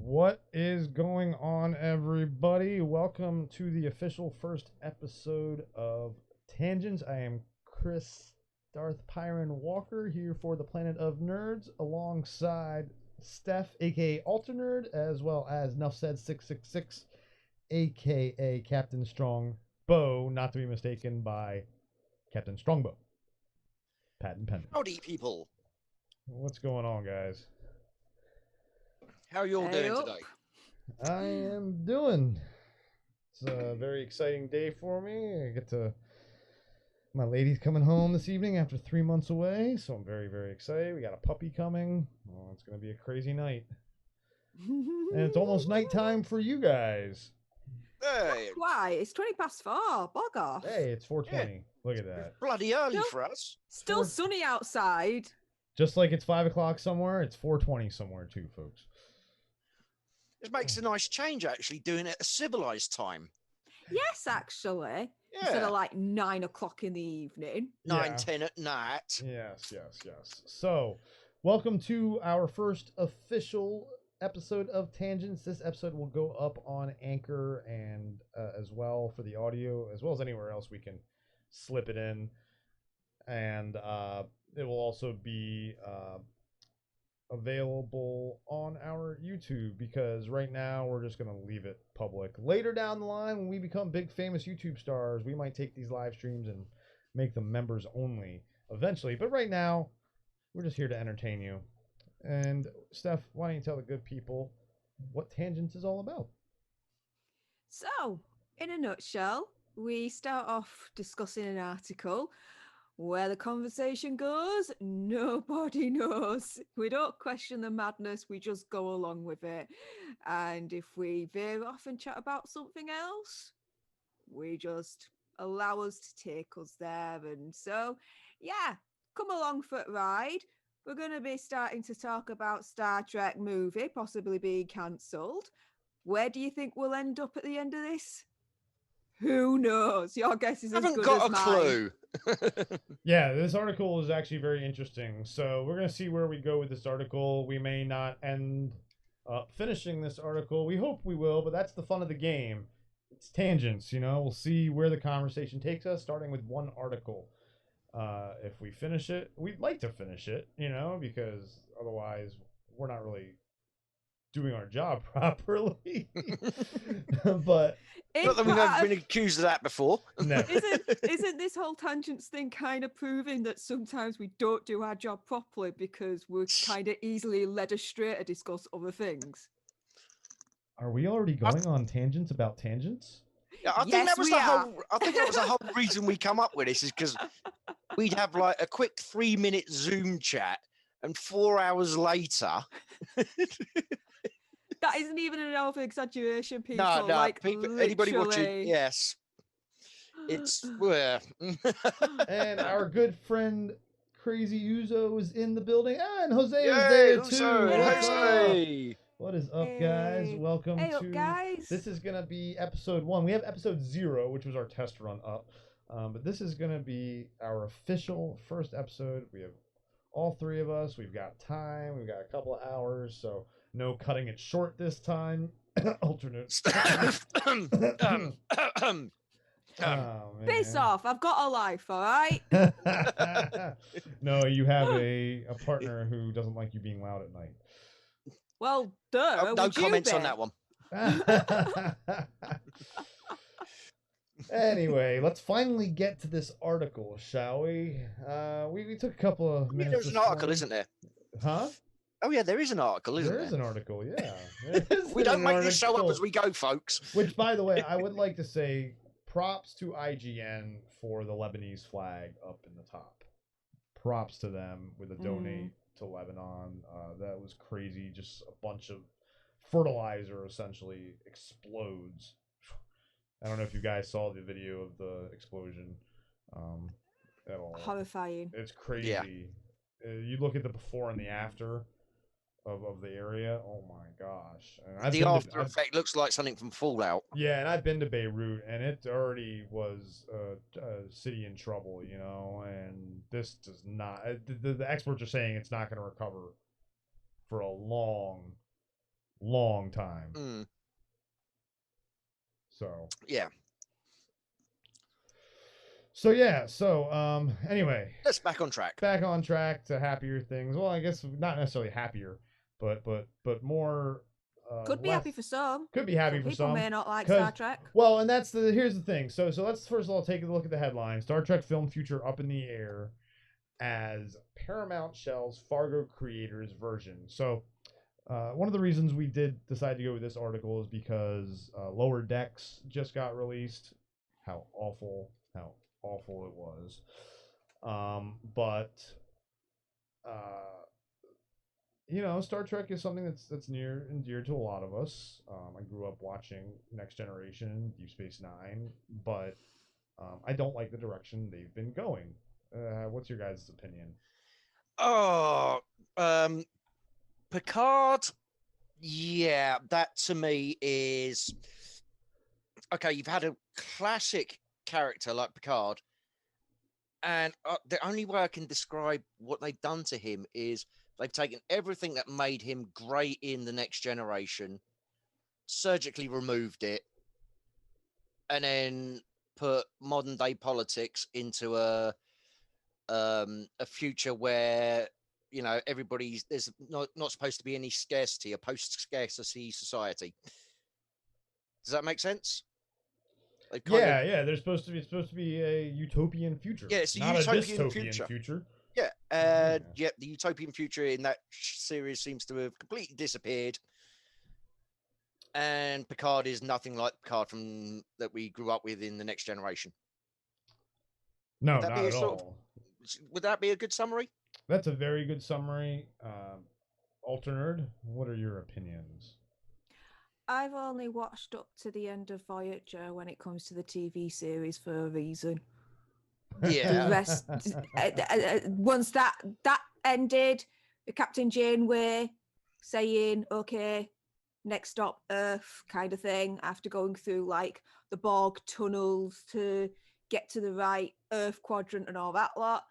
What is going on, everybody? Welcome to the official first episode of Tangents. I am Chris Darth Pyrin Walker here for the Planet of Nerds alongside Steph, aka Alternerd, as well as Nuff Said 666, aka Captain Strongbow, not to be mistaken by Captain Strongbow. Patent pending. Howdy, people. What's going on, guys? How are you all doing up. today? I am doing. It's a very exciting day for me. I get to. My lady's coming home this evening after 3 months away, so I'm very, very excited. We got a puppy coming. Oh, it's going to be a crazy night. And it's almost nighttime for you guys. Hey, Why? It's 20 past 4. Bog off. Hey, it's 4:20. Look at that. bloody early No. for us. Still Four- sunny outside. Just like it's 5 o'clock somewhere, it's 4:20 somewhere too, folks. It makes a nice change, actually, doing it at a civilized time. Yes, actually. Instead Yeah, of like 9 o'clock in the evening. 9, Yeah. 10 at night. Yes. So, welcome to our first official episode of Tangents. This episode will go up on Anchor and as well for the audio, as well as anywhere else we can slip it in. And it will also be available on our YouTube, because right now we're just going to leave it public. Later down the line, when we become big famous YouTube stars, we might take these live streams and make them members only eventually. But right now, we're just here to entertain you. And Steph, why don't you tell the good people what Tangents is all about? So, in a nutshell, we start off discussing an article. Where the conversation goes, nobody knows. We don't question the madness, we just go along with it. And if we veer off and chat about something else, we just allow us to take us there. And so, yeah, come along for a ride. We're going to be starting to talk about Star Trek movie possibly being cancelled. Where do you think we'll end up at the end of this? Who knows? Your guess is as Haven't good got as a mine. clue. Yeah, this article is actually very interesting. So we're going to see where we go with this article. We may not end up finishing this article. We hope we will, but that's the fun of the game. It's tangents, you know. We'll see where the conversation takes us, starting with one article. If we finish it, we'd like to finish it, you know, because otherwise we're not really doing our job properly. But Not that we've never been accused of that before. no. Isn't this whole tangents thing kind of proving that sometimes we don't do our job properly because we're kind of easily led astray to discuss other things? Are we already going on tangents about tangents? Yeah, I think Yes, that was we the are. whole. I think that was the whole reason we come up with this, is because we'd have like a quick 3-minute Zoom chat, and 4 hours later, That isn't even an over exaggeration, people. no, Like people, anybody watching, literally. yes, it's well. And our good friend Crazy Uzo is in the building, and Jose is Yay, there Uso, too. Yay. What's up? Jose. What is up, guys? Hey. Welcome Hey to. up, guys. This is gonna be episode 1. We have episode 0, which was our test run up, but this is gonna be our official first episode. We have all 3 of us. We've got time. We've got a couple of hours, so no cutting it short this time. Alternate. Oh, Piss man. off. I've got a life, all right? No, you have a partner who doesn't like you being loud at night. Well, duh. Oh, no would you comments on be? that one. Anyway, let's finally get to this article, shall we? We took a couple of Yeah, minutes. there's an this article, morning. isn't there? Huh? Oh yeah, there is an article, isn't There there? is an article, yeah. There is We don't an make this show up article. as we go, folks. Which, by the way, I would like to say props to IGN for the Lebanese flag up in the top. Props to them with a donate to Lebanon. That was crazy. Just a bunch of fertilizer essentially explodes. I don't know if you guys saw the video of the explosion at all. Horrifying. It's crazy. Yeah. You look at the before and the after of the area. Oh my gosh! And I've The been to- after effect looks like something from Fallout. yeah, and I've been to Beirut, and it already was a city in trouble, you know. And this does not. The experts are saying it's not going to recover for a long, long time. Mm. So Yeah. So anyway, Let's back on track. Back on track to happier things. Well, I guess not necessarily happier, but more. Could be happy for some. Could be happy Some for people some. may not like Star Trek. Well, and here's the thing. So let's first of all take a look at the headline. Star Trek film future up in the air as Paramount shelves Fargo creators version. So one of the reasons we did decide to go with this article is because Lower Decks just got released. How awful it was. But Star Trek is something that's near and dear to a lot of us. I grew up watching Next Generation, Deep Space Nine, but I don't like the direction they've been going. What's your guys' opinion? Oh, Picard. Yeah, that to me is okay. You've had a classic character like Picard, and the only way I can describe what they've done to him is they've taken everything that made him great in the Next Generation, surgically removed it, and then put modern day politics into a future where there's not supposed to be any scarcity, a post-scarcity society. Does that make sense? Yeah. There's supposed to be a utopian future. Yeah, it's not utopian a dystopian future. Yeah, the utopian future in that series seems to have completely disappeared. And Picard is nothing like Picard that we grew up with in the Next Generation. No, not at all. Would that be a good summary? That's a very good summary. Alternerd, what are your opinions? I've only watched up to the end of Voyager when it comes to the TV series for a reason. Yeah. The rest, once that ended, Captain Janeway saying, "Okay, next stop Earth," kind of thing, after going through like the Borg tunnels to get to the right Earth quadrant and all that lot.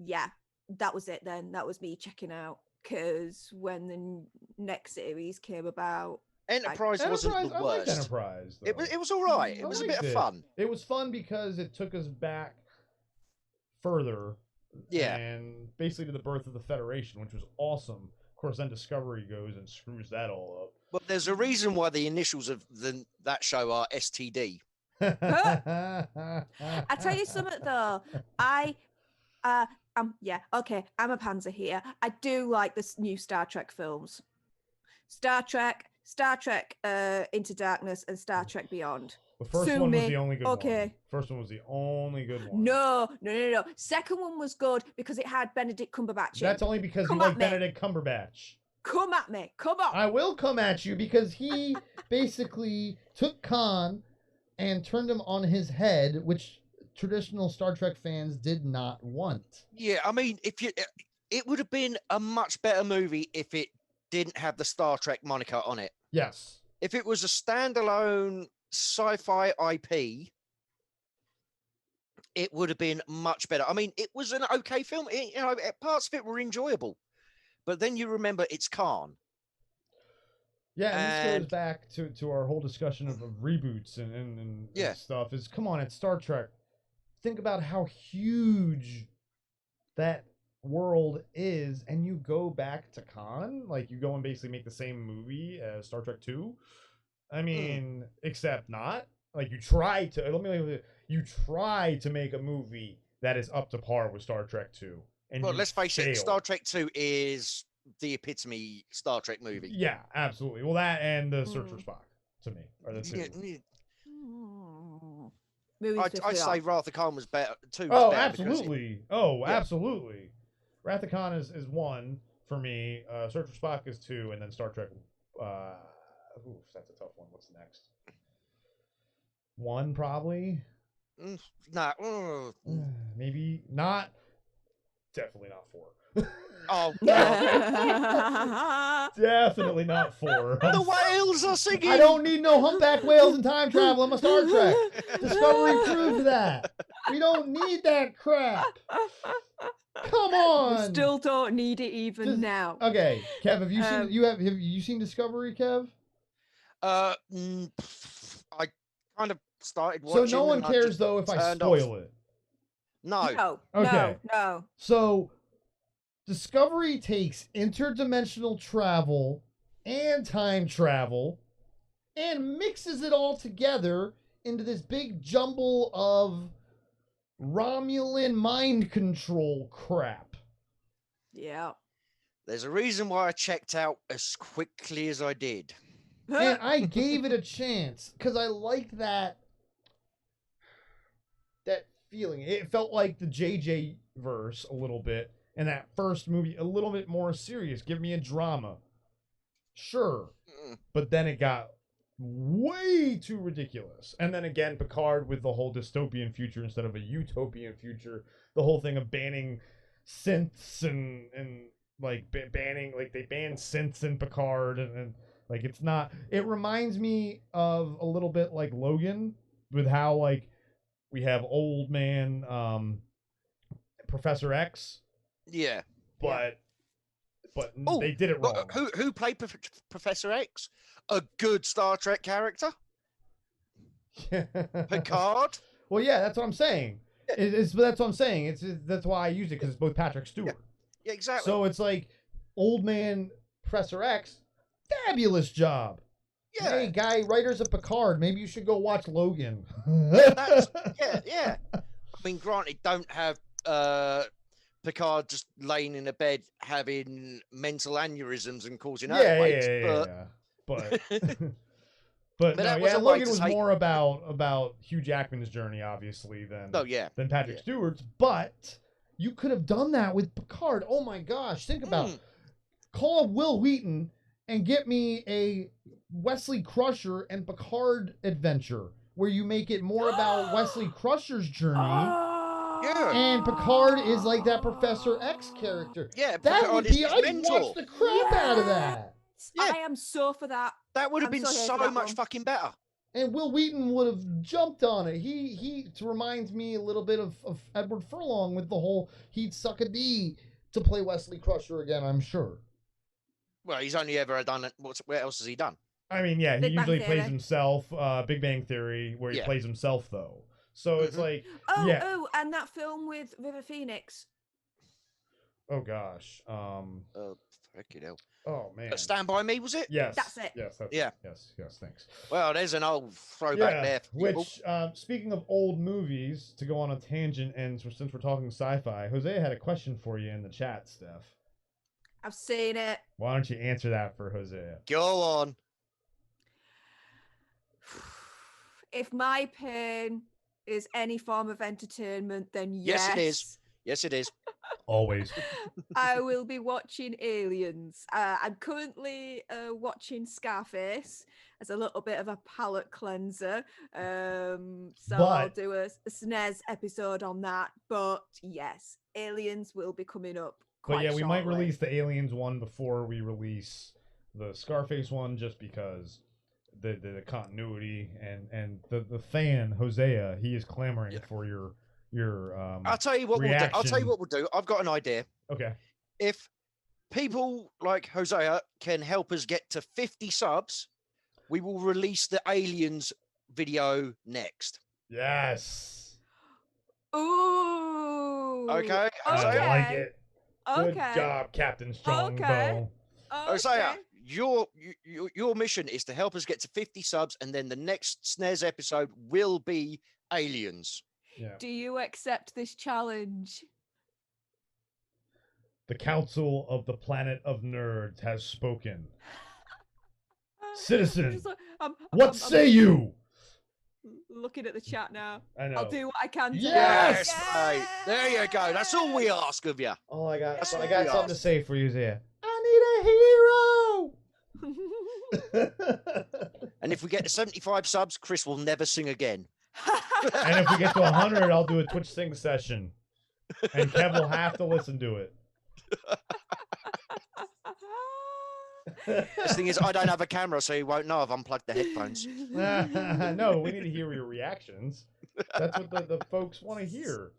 Yeah, that was it then. That was me checking out, because when the next series came about, Enterprise wasn't the worst. I liked Enterprise, though. It was all right. It was a bit of fun. It was fun because it took us back further. Yeah. And basically to the birth of the Federation, which was awesome. Of course, then Discovery goes and screws that all up. Well, there's a reason why the initials of that show are STD. I tell you something though, I'm a panzer here. I do like this new Star Trek films. Star Trek Into Darkness, and Star Trek Beyond. The first one was the only good one. First one was the only good one. No. Second one was good because it had Benedict Cumberbatch. That's only because you like Benedict Cumberbatch. Come at me. Come on. I will come at you because he basically took Khan and turned him on his head, which traditional Star Trek fans did not want. Yeah, I mean, it would have been a much better movie if it didn't have the Star Trek moniker on it. Yes. If it was a standalone sci-fi IP, it would have been much better. I mean, it was an okay film. Parts of it were enjoyable, but then you remember it's Khan. Yeah, and this goes back to our whole discussion of reboots and stuff. Is come on, it's Star Trek. Think about how huge that world is, and you go back to Khan, like you go and basically make the same movie as Star Trek 2. I mean, except not. Like you try to make a movie that is up to par with Star Trek 2. And well, let's face it, Star Trek 2 is the epitome Star Trek movie. Yeah, absolutely. Well, that and the Search for Spock to me are the two. I'd say Wrath of Khan was better. 2 was better. Absolutely. Absolutely. Wrath of Khan is 1 for me. Search for Spock is 2, and then Star Trek. That's a tough one. What's next? 1 probably. Maybe not. Definitely not 4. Oh, definitely not 4. The whales are singing. I don't need no humpback whales and time travel. I'm a Star Trek. Discovery proved that. We don't need that crap. Come on. We still don't need it even Just- now. Okay, Kev, have you Um, seen have you seen Discovery, Kev? I kind of started So watching. no one and I cares just though if I turned spoil off. it. No. Okay. No. So Discovery takes interdimensional travel and time travel and mixes it all together into this big jumble of Romulan mind control crap. Yeah. There's a reason why I checked out as quickly as I did. And I gave it a chance because I liked that feeling. It felt like the JJ verse a little bit, and that first movie a little bit more serious. Give me a drama, sure, but then it got way too ridiculous. And then again, Picard with the whole dystopian future instead of a utopian future. The whole thing of banning synths and like banning, like they banned synths in Picard and like it's not. It reminds me of a little bit like Logan with how like we have old man Professor X. Yeah. But they did it wrong. Who played Professor X? A good Star Trek character? Picard? Well, yeah, that's what I'm saying. That's what I'm saying. That's why I used it because it's both Patrick Stewart. Yeah, exactly. So it's like old man Professor X, fabulous job. Yeah. Hey, guy, writers of Picard, maybe you should go watch Logan. Yeah. I mean, granted, don't have Picard just laying in a bed having mental aneurysms and causing earthquakes. But no, that was a way Logan to was say- more about Hugh Jackman's journey, obviously, than Patrick Stewart's. But you could have done that with Picard. Oh my gosh, think about call up Will Wheaton and get me a Wesley Crusher and Picard adventure where you make it more about Wesley Crusher's journey. Yeah. And Picard is like that Professor X character. Yeah, that Picard would is be. his I'd mentor. watch the crap out of that. Yeah. I am so for that. That would have I'm been so here so for that much one. fucking better. And Will Wheaton would have jumped on it. He reminds me a little bit of Edward Furlong with the whole he'd suck a D to play Wesley Crusher again, I'm sure. Well, he's only ever done it. Where else has he done? I mean, yeah, he Big Bang usually plays Theory. himself. Big Bang Theory, where he Yeah. plays himself though. So it's like, Oh, and that film with River Phoenix. oh gosh, Fucking hell. oh man, Stand By Me, was it? yes, That's it. Yes, that's Yeah. it. Yes, thanks. Well, there's an old throwback there. For people. Which, speaking of old movies, to go on a tangent, and since we're talking sci-fi, Jose had a question for you in the chat, Steph. I've seen it. Why don't you answer that for Jose? Go on. If my pain is any form of entertainment, then Yes, it is. Yes, it is. Always. I will be watching Aliens. I'm currently watching Scarface as a little bit of a palate cleanser. So I'll do a SNES episode on that. But yes, Aliens will be coming up. But yeah, we might shortly. release the Aliens one before we release the Scarface one, just because the continuity and the fan Hosea, he is clamoring for your I'll tell you what reaction. we'll do. I'll tell you what we'll do. I've got an idea. Okay. If people like Hosea can help us get to 50 subs, we will release the Aliens video next. Yes. Ooh. Okay. I Hosea? like it. Good Okay. job, Captain Strongbow. Okay. Hosea, your mission is to help us get to 50 subs, and then the next SNES episode will be Aliens. Yeah. Do you accept this challenge? The Council of the Planet of Nerds has spoken. Citizen, what say you? Looking at the chat now. I know. I'll do what I can. Yes! Mate. There you go. That's all we ask of you. Oh, I got That's I what got we something to ask. say for you, Zia. I need a hero. And if we get to 75 subs, Chris will never sing again. And if we get to 100, I'll do a Twitch sing session. And Kev will have to listen to it. The thing is, I don't have a camera, so you won't know I've unplugged the headphones. No, we need to hear your reactions. That's what the folks want to hear.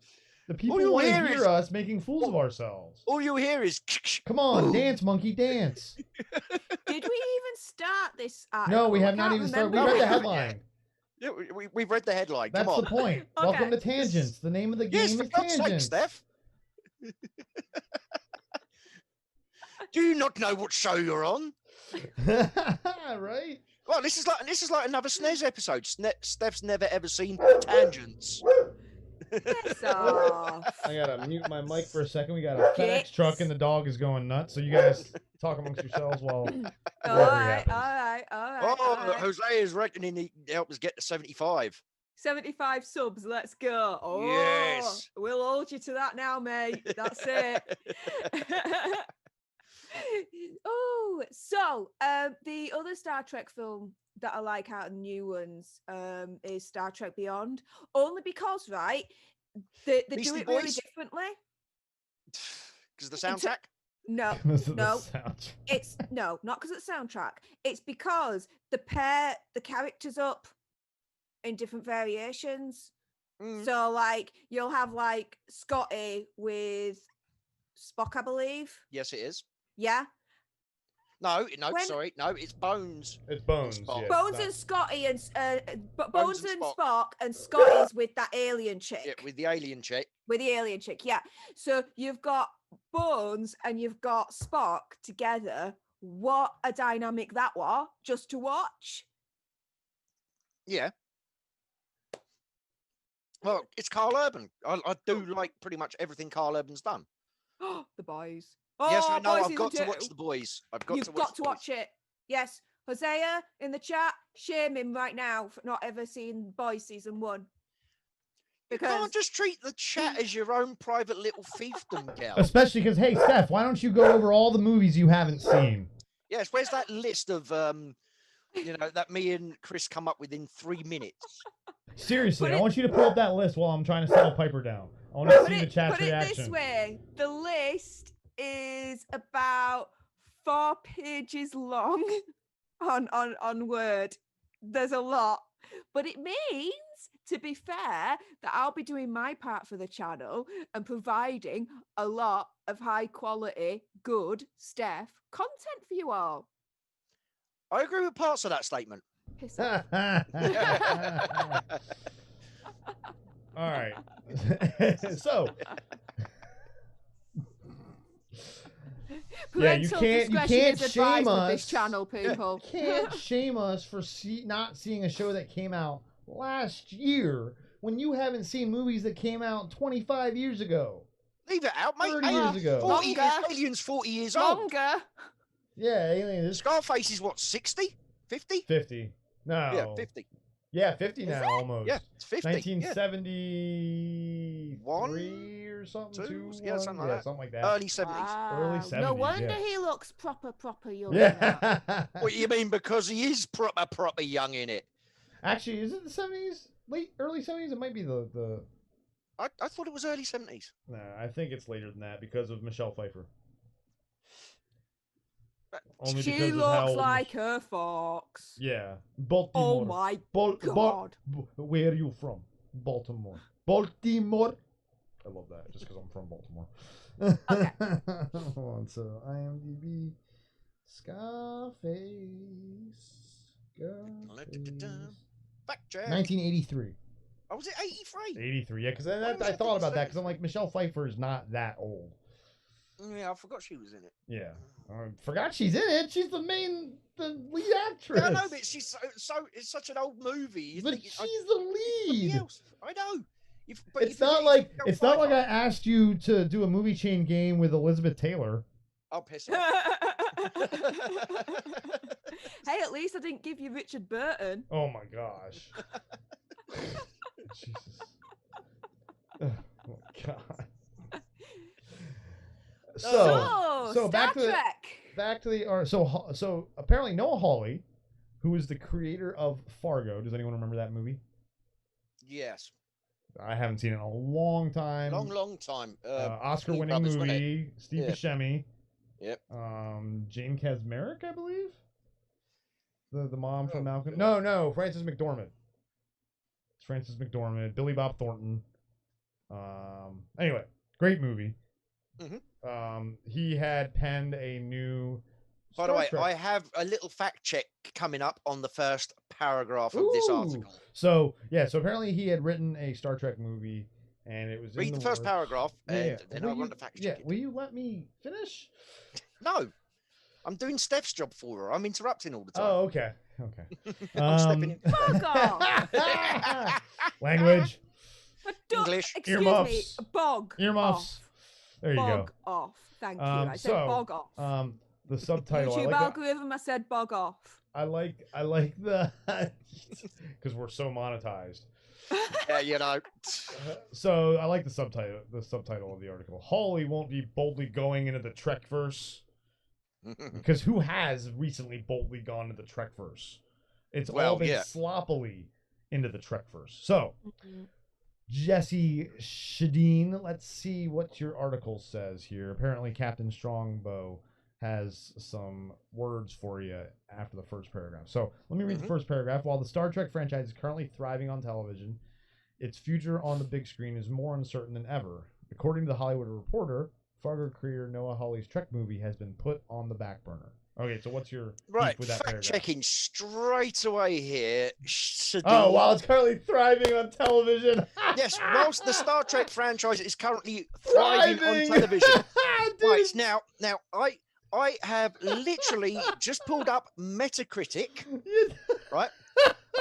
The All people you want to hear hear is- us making fools of ourselves. All you hear is. Come on, Boom. dance, monkey, dance. Did we even start this article? No, we I have not can't even started. We remember. read the No, headline. Yeah, we've read the headline. That's Come the on. point. Welcome to Okay. Tangents. The name of the Yes, game for is God's sake, Tangents. Steph. Do you not know what show you're on? Right? Well, this is like another SNES episode. Steph's never ever seen Tangents. Piss off. I gotta mute my mic for a second. We got a FedEx Gits. truck and the dog is going nuts. So you guys talk amongst yourselves while All whatever right, happens. all right, all right. Oh, all right. Jose is reckoning he helped us get to 75. 75 subs, let's go. Oh, Yes. we'll hold you to that now, mate. That's it. Oh, so the other Star Trek film that I like out of the new ones is Star Trek Beyond. Only because, right, they do Beastie it really Boys? differently. Because the soundtrack? No, Because of the no, sound. it's no, not because of the soundtrack. It's because they pair the characters up in different variations. Mm. So like you'll have like Scotty with Spock, I believe. Yes, it is. Yeah. No, When- sorry. No, it's Bones. It's Bones. Spock. Yeah, Bones not- and Scotty and Bones Bones and and Spock. Spock and Scotty's with that alien chick. Yeah, with the alien chick. With the alien chick, yeah. So you've got Bones and you've got Spock together. What a dynamic that was, just to watch. Yeah. Well, it's Carl Urban. I do like pretty much everything Carl Urban's done. The boys. Yes, Oh, I know. Boys I've season got to 2. watch The Boys. I've got You've to watch got The to Boys. watch it. Yes. Hosea in the chat, shame him right now for not ever seeing Boys season 1. You Because can't just treat the chat as your own private little fiefdom, gal. Especially because, hey, Steph, why don't you go over all the movies you haven't seen? Yes, where's that list of that me and Chris come up with in 3 minutes? Seriously, Put I it- want you to pull up that list while I'm trying to settle Piper down. I want to put see the it, chat's put it reaction. this way. The list is about 4 pages long on Word. There's a lot. But it means, to be fair, that I'll be doing my part for the channel and providing a lot of high quality, good Steph content for you all. I agree with parts of that statement. Piss off. All right. So, yeah, you Parental can't discretion is shame advised with us. this channel, people. You can't shame us for not seeing a show that came out last year when you haven't seen movies that came out 25 years ago. Leave it out, mate. 30 years ago. 40 years, Longer. Alien's 40 years old. Longer. Yeah, Alien is Scarface is what, 60? 50? 50. No. Yeah, 50. Yeah, 50 now almost. Yeah, it's 50. Yeah. 1973 One, or something. two, Two, yeah, something like that. something like that. Early 70s. Wow. 70s, No wonder yeah. he looks proper young. now. Yeah. What you mean? Because he is proper young in it. Actually, is it the 70s? Early 70s? It might be the. I thought it was early 70s. Nah, I think it's later than that because of Michelle Pfeiffer. Only She because of looks how like her fox. Yeah, Baltimore. Oh my God. God. Where are you from? Baltimore. Baltimore. I love that just because I'm from Baltimore. Okay. Hold on, so IMDb. Scarface. Fact check. 1983. Oh, was it 83? 83, yeah, because Why was I I thought thinking about that because 70? I'm like, Michelle Pfeiffer is not that old. Yeah, I forgot she was in it. Yeah. I forgot she's in it. She's the lead actress. Yeah, I know, but she's so it's such an old movie. You But think she's it- the somebody lead. else. I know. But It's not like I asked you to do a movie chain game with Elizabeth Taylor. I'll piss off. Hey, at least I didn't give you Richard Burton. Oh my gosh. Jesus. Oh my god. So Star back to Trek. so apparently Noah Hawley, who is the creator of Fargo. Does anyone remember that movie? Yes. I haven't seen it in a long time. Long time. Oscar-winning Brothers, wasn't it? movie. Steve Yeah. Buscemi. Yep. Jane Kasmerick, I believe. The mom from Oh, Malcolm. God. No, Frances McDormand. It's Frances McDormand. Billy Bob Thornton. Anyway, great movie. Mhm. He had penned a new. By the Star way, Trek. I have a little fact check coming up on the first paragraph of this Ooh. article. So yeah, so apparently he had written a Star Trek movie, and it was in Read the the first works. paragraph, Yeah, and then will I you, want to fact yeah, check it. will you let me finish? No, I'm doing Steph's job for her. I'm interrupting all the time. Oh, okay, okay. I'm stepping in. Fuck off. Language, English. Excuse Earmuffs. me. Bog. earmuffs. Off. There you Bog off. Thank you. I said so, bog off. The subtitle. YouTube I like algorithm. I said bog off. I like the because we're so monetized. Yeah, you know. So I like the subtitle. The subtitle of the article: Hawley won't be boldly going into the Trekverse. Because who has recently boldly gone into the Trekverse? It's all been sloppily into the Trekverse. So, Jesse Shadeen, let's see what your article says here. Apparently, Captain Strongbow has some words for you after the first paragraph. So, let me read the first paragraph. While the Star Trek franchise is currently thriving on television, its future on the big screen is more uncertain than ever. According to the Hollywood Reporter, Fargo creator Noah Hawley's Trek movie has been put on the back burner. Okay, so what's your Right, with that fact paragraph? checking straight away here. Oh, while it's currently thriving on television. Yes, whilst the Star Trek franchise is currently thriving on television. Right, now I have literally just pulled up Metacritic. Right?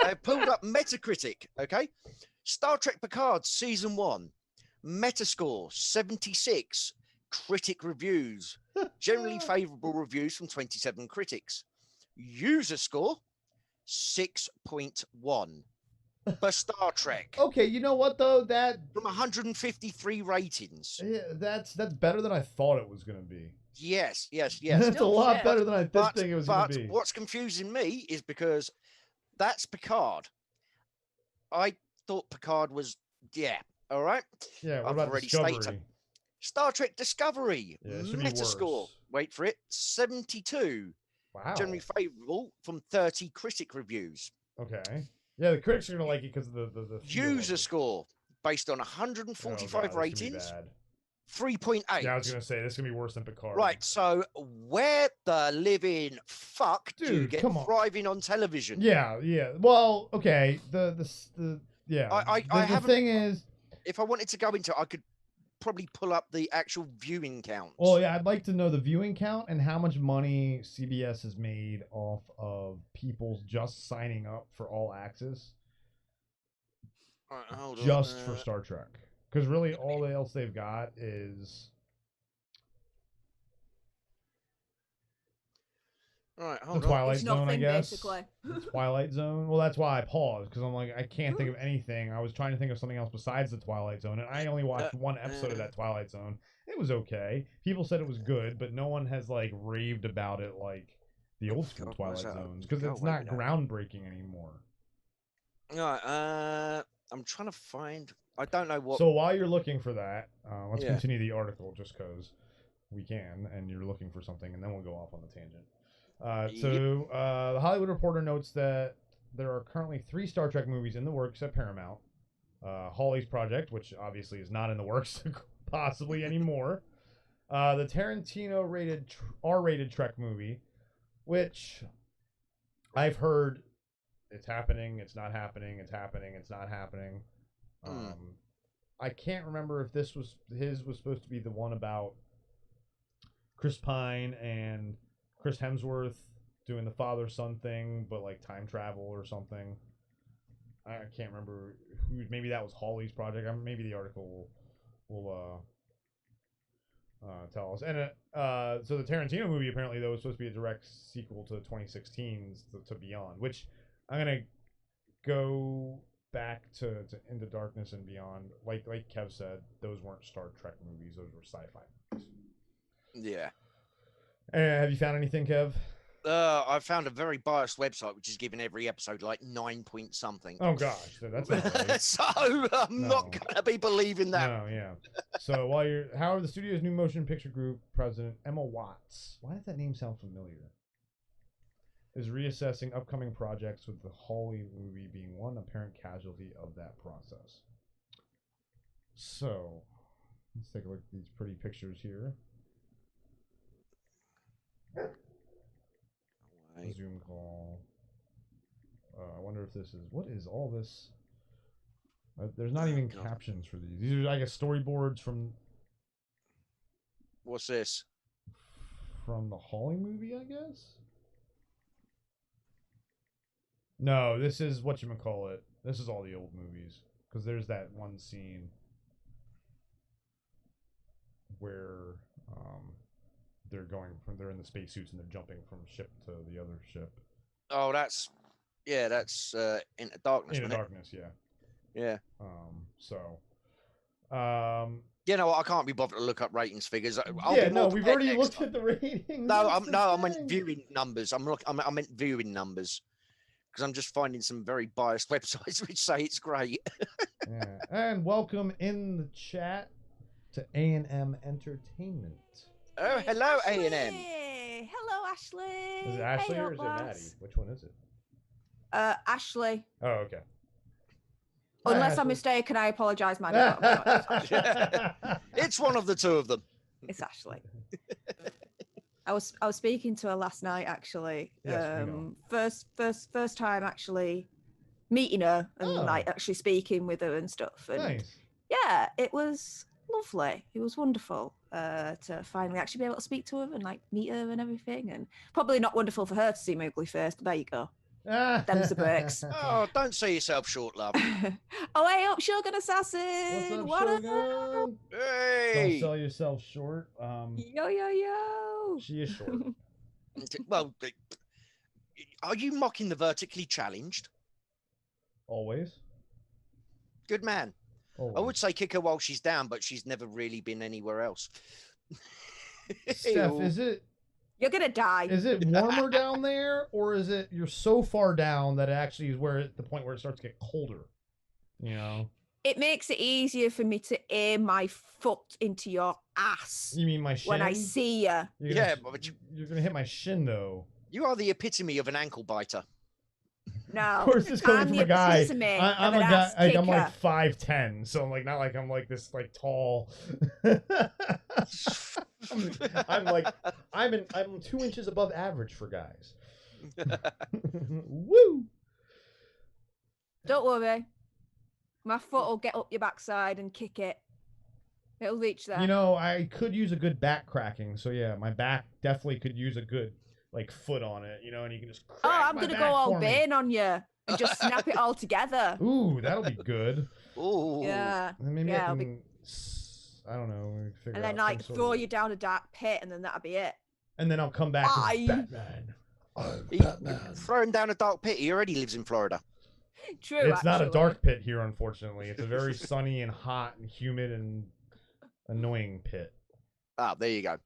I pulled up Metacritic, okay? Star Trek Picard Season 1. Metascore 76. Critic reviews. Generally favorable reviews from 27 critics. User score 6.1 for Star Trek. Okay, you know what though? That From 153 ratings. Yeah, that's better than I thought it was going to be. Yes. That's a lot better than I did think it was going to be. But what's confusing me is because that's Picard. I thought Picard was, all right. Yeah, what I've about already Discovery? stated Star Trek Discovery. Yeah, it should be Metascore. worse. Wait for it. 72. Wow. Generally favorable from 30 critic reviews. Okay. Yeah, the critics are going to like it because of the User score based on 145 ratings. 3.8. Yeah, I was going to say this is going to be worse than Picard. Right, so where the living fuck do you get thriving on television? Yeah. Well, okay. The thing is, if I wanted to go into it, I could probably pull up the actual viewing counts. Well, yeah, I'd like to know the viewing count and how much money CBS has made off of people just signing up for All Access. Hold just on. for Star Trek. Because really all else they've got is... Right, hold the Twilight It's Zone, nothing, I guess. basically. The Twilight Zone. Well, that's why I paused, because I'm like, I can't think of anything. I was trying to think of something else besides the Twilight Zone, and I only watched one episode of that Twilight Zone. It was okay. People said it was good, but no one has like raved about it like the old school Twilight Zones, because it's not groundbreaking anymore. Right, I'm trying to find... I don't know what... So while you're looking for that, let's continue the article just because we can, and you're looking for something, and then we'll go off on the tangent. The Hollywood Reporter notes that there are currently 3 Star Trek movies in the works at Paramount. Hawley's project, which obviously is not in the works possibly anymore. The Tarantino R-rated Trek movie, which I've heard it's happening, it's not happening, it's happening, it's not happening. I can't remember if his was supposed to be the one about Chris Pine and Chris Hemsworth doing the father-son thing, but like time travel or something. I can't remember who. Maybe that was Hawley's project. Maybe the article will tell us. And so the Tarantino movie apparently though was supposed to be a direct sequel to 2016's to Beyond, which I'm gonna go back to Into Darkness and Beyond. Like Kev said, those weren't Star Trek movies; those were sci-fi movies. Yeah. Have you found anything, Kev? I found a very biased website which is giving every episode like 9 point something. Oh gosh, that's not right. So I'm not gonna be believing that. No, yeah. So how are the studio's new motion picture group president Emma Watts? Why does that name sound familiar? Is reassessing upcoming projects, with the Hawley movie being one apparent casualty of that process. So, let's take a look at these pretty pictures here. Right. Zoom call. I wonder if this is... What is all this? There's not even God. captions for these. These are, I guess, storyboards from What's this? the Hawley movie, I guess? No, this is whatchamacallit. This is all the old movies. Because there's that one scene where they're in the spacesuits and they're jumping from ship to the other ship. Oh, that's Into Darkness. Into Wasn't Darkness, yeah. it? Yeah. Um, You know what? I can't be bothered to look up ratings figures. I'll yeah, be no, more we've prepared already next looked time. at the ratings. No, That's the I meant thing. viewing numbers. I meant viewing numbers because I'm just finding some very biased websites which say it's great. Yeah. And welcome in the chat to A&M Entertainment. Oh, hello, A&M. Ashley! Hello, Ashley. Is it Ashley Hey or up, is it Maddie? lads. Which one is it? Ashley. Oh, okay. Unless I'm Ashley. mistaken, I apologise, Maddie. but I'm sure it's Ashley. It's one of the two of them. It's Ashley. I was speaking to her last night actually. Yes, we know. First time actually meeting her and Oh. like actually speaking with her and stuff. And Nice. yeah, it was lovely. It was wonderful to finally actually be able to speak to her and like meet her and everything. And probably not wonderful for her to see my ugly face, but there you go. Them's the breaks. Oh, don't sell yourself short, love. Oh, hey up, Shogun Assassin. What's up, What Shogun? Hey. Don't sell yourself short. Yo yo yo. She is short. Well, are you mocking the vertically challenged? Always. Good man. Always. I would say kick her while she's down, but she's never really been anywhere else. Steph, is it You're gonna die. warmer down there, or is it you're so far down that it actually is the point where it starts to get colder? You know. It makes it easier for me to aim my foot into your ass You mean my shin? when I see you. You're Yeah, gonna, but you're gonna hit my shin though. You are the epitome of an ankle biter. No, Of course, this coming I'm from the a guy. epitome I'm of a an guy. ass Like, I'm like kicker. 5'10", so I'm like not like I'm like this like tall. I'm 2 inches above average for guys. Woo! Don't worry, my foot will get up your backside and kick it. It'll reach there. You know, I could use a good back cracking. So yeah, my back definitely could use a good like foot on it. You know, and you can just crack I'm my gonna back go all for me. Bane on you and just snap it all together. Ooh, that'll be good. Oh, Yeah, And maybe Yeah, I it'll be- can. I don't know. Figure and then out like some sort throw of- you down a dark pit, and then that'll be it. And then I'll come back Bye. as Batman. I'm He- Batman. throwing down a dark pit. He already lives in Florida. True. It's not a actually. dark pit here, unfortunately. It's a very sunny and hot and humid and annoying pit. Ah, there you go.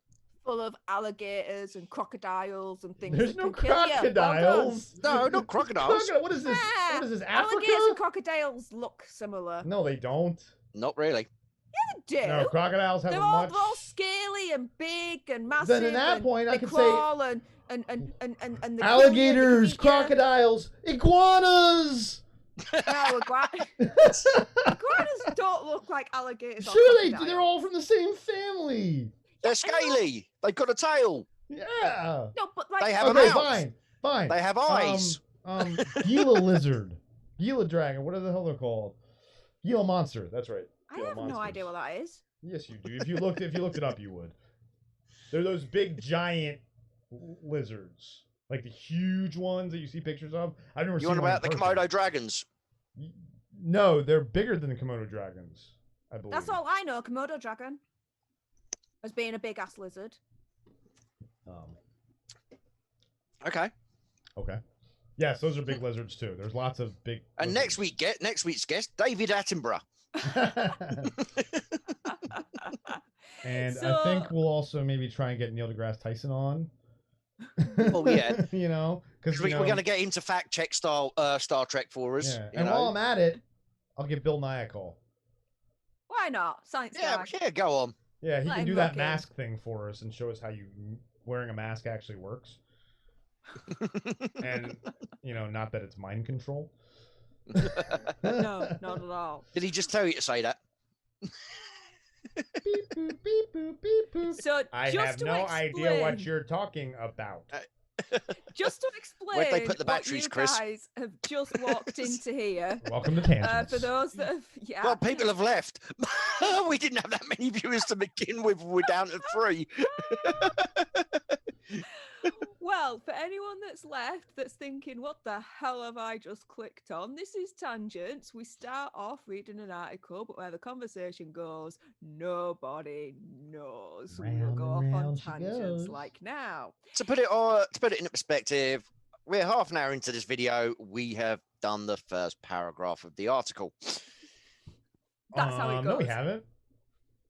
Full of alligators and crocodiles and things. There's that no can kill you. Well done. crocodiles. No, not crocodiles. What is this? Yeah, What is this? Alligators and Africa? crocodiles look similar. No, they don't. Not really. They do. No, crocodiles have they're a all, much. they're all scaly and big and massive. Then at that and point, I they could say crawl and they kill you, they alligators, eat you. crocodiles, iguanas. No, iguanas don't look like alligators. or Sure, they do. crocodiles. They're all from the same family. They're scaly. They've got a tail. Yeah. No, but like They have a Okay, mouth. fine. They have eyes. Gila lizard, Gila dragon. What the hell they're called? Gila monster. That's right. I Gila have no monsters. idea what that is. Yes, you do. If you looked it up, you would. They're those big giant lizards, like the huge ones that you see pictures of. I've never You seen want one about the in person. Komodo dragons? No, they're bigger than the Komodo dragons. I believe. That's all I know. Komodo dragon as being a big ass lizard. Okay. Okay. Yes, those are big lizards too. There's lots of big. And next week's guest, David Attenborough. And I So- think we'll also maybe try and get Neil deGrasse Tyson on. Oh, yeah. You know, because We're going to get him to fact check Star Trek for us. Yeah. you And know? while I'm at it, I'll give Bill Nye a call. Why not? Science yeah, guy. yeah, go on. Yeah, he Let can him do rock that in. mask thing for us and show us how wearing a mask actually works. And not that it's mind control. No, not at all. Did he just tell you to say that? Beep boop, beep boop, beep boop. So I just have to no idea what explain- you're talking about. Just to explain Where'd they put the what batteries, you Chris? guys have just walked into here. Welcome to Tangents. For those that have, yeah. Well, people have left. We didn't have that many viewers to begin with. We're down to 3. Well, for anyone that's left that's thinking, what the hell have I just clicked on? This is Tangents. We start off reading an article, but where the conversation goes, nobody knows. We'll Round go and off on round she tangents goes. like now. To put it into perspective, we're half an hour into this video. We have done the first paragraph of the article. That's how it goes. No, we haven't.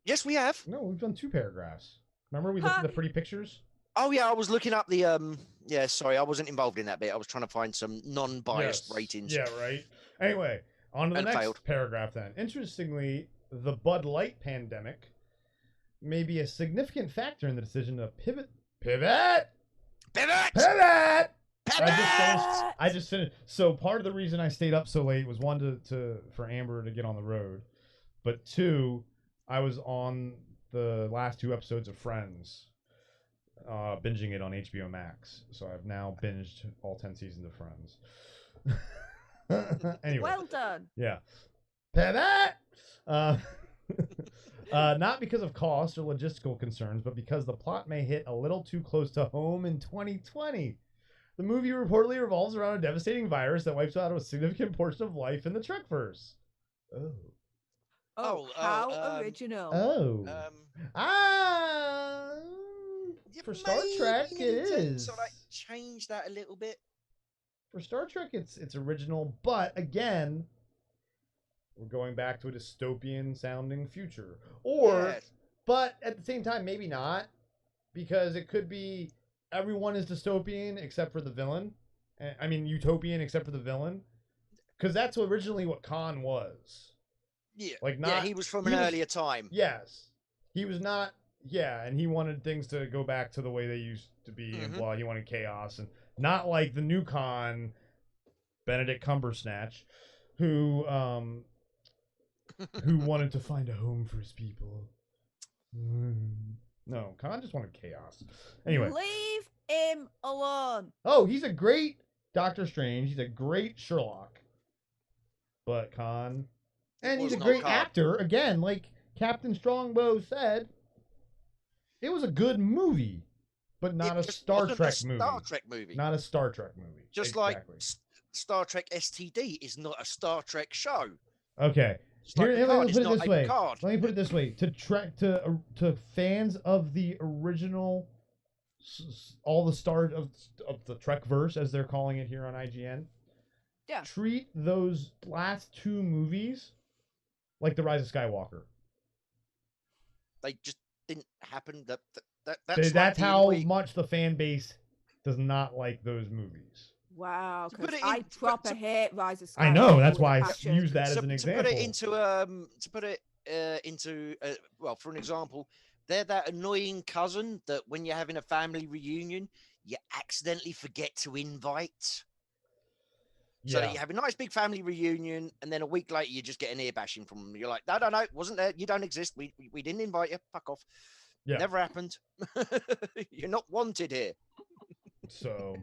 Yes, we have. No, we've done 2 paragraphs. Remember we looked at the pretty pictures? Oh yeah, I was looking up the yeah, sorry, I wasn't involved in that bit. I was trying to find some non-biased Yes. ratings. Yeah, right. Anyway, on to the And next failed. paragraph then. Interestingly, the Bud Light pandemic may be a significant factor in the decision to pivot. Pivot! Pivot! Pivot! I just finished. So part of the reason I stayed up so late was one for Amber to get on the road, but 2, I was on the last 2 episodes of Friends, binging it on HBO Max. So I've now binged all 10 seasons of Friends. Anyway, Well done. yeah, pivot. Not because of cost or logistical concerns, but because the plot may hit a little too close to home in 2020. The movie reportedly revolves around a devastating virus that wipes out a significant portion of life in the Trekverse. Oh. Oh, how original. Oh. Yeah, For Star maybe Trek, you it need to is. sort of like change that a little bit. For Star Trek, it's original, but again, we're going back to a dystopian sounding future. Or, Yes. but at the same time, maybe not, because it could be everyone is dystopian except for the villain. I mean, utopian except for the villain, because that's originally what Khan was. Yeah, Like, yeah, not he was from he an was- earlier time. Yes, he was not. Yeah, and he wanted things to go back to the way they used to be, and Mhm. blah. He wanted chaos, and not like the new Khan, Benedict Cumbersnatch, who wanted to find a home for his people. No, Khan just wanted chaos. Anyway, Leave him alone. oh, he's a great Doctor Strange. He's a great Sherlock, but Khan, and he's a was not great Khan. actor. Again, like Captain Strongbow said, it was a good movie, but not It a just Star wasn't Trek a movie. Star Trek movie. Not a Star Trek movie. Just Exactly. like Star Trek STD is not a Star Trek show. Okay. Just like Here, let Picard me is put it not this a way. Picard. Let me put it this way: to fans of the original, all the stars of the Trekverse, as they're calling it here on IGN. Yeah. Treat those last 2 movies like the Rise of Skywalker. They just didn't happen. That's That's like the how annoying- much the fan base does not like those movies. Wow, To put because it I in- proper hate Rise of Skywalker. I know. That's with a why I passion. use that as So an to example. put it into well, for an example, they're that annoying cousin that when you're having a family reunion, you accidentally forget to invite. So that you have a nice big family reunion, and then a week later you just get an ear bashing from them. You're like, no, wasn't there. You don't exist. We didn't invite you. Fuck off. Yeah. Never happened. You're not wanted here. So,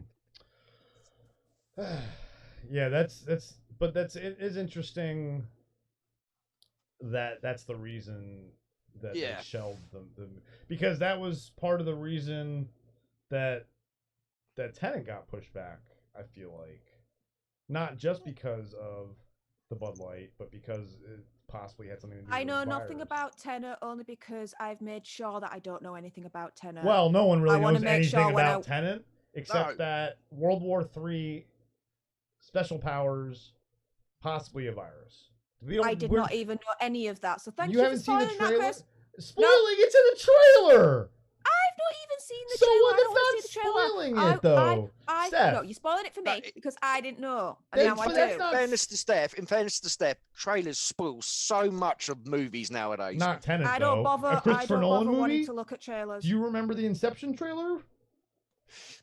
yeah, it is interesting that that's the reason that Yeah. they shelved the because that was part of the reason that Tenet got pushed back. I feel like not just because of the Bud Light, but because it possibly had something to do with I know the nothing virus. about Tenet only because I've made sure that I don't know anything about Tenet. Well, no one really wanna knows make sure anything when about Tenet except No. that World War III, special powers, possibly a virus. I did not even know any of that. So thank You you haven't for seen the spoiling that, trailer? Chris. Spoiling it's in the trailer. I've not even seen the So trailer. what I if don't wanna that's see the trailer. spoiling I- it though? I Steph. no, you're spoiling it for me But because I didn't know, and Then- now I but that's do. not- In fairness to Steph, trailers spoil so much of movies nowadays. Not Tenet I though. don't bother. A I Christopher don't Nolan bother wanting movie? to look at trailers. Do you remember the Inception trailer?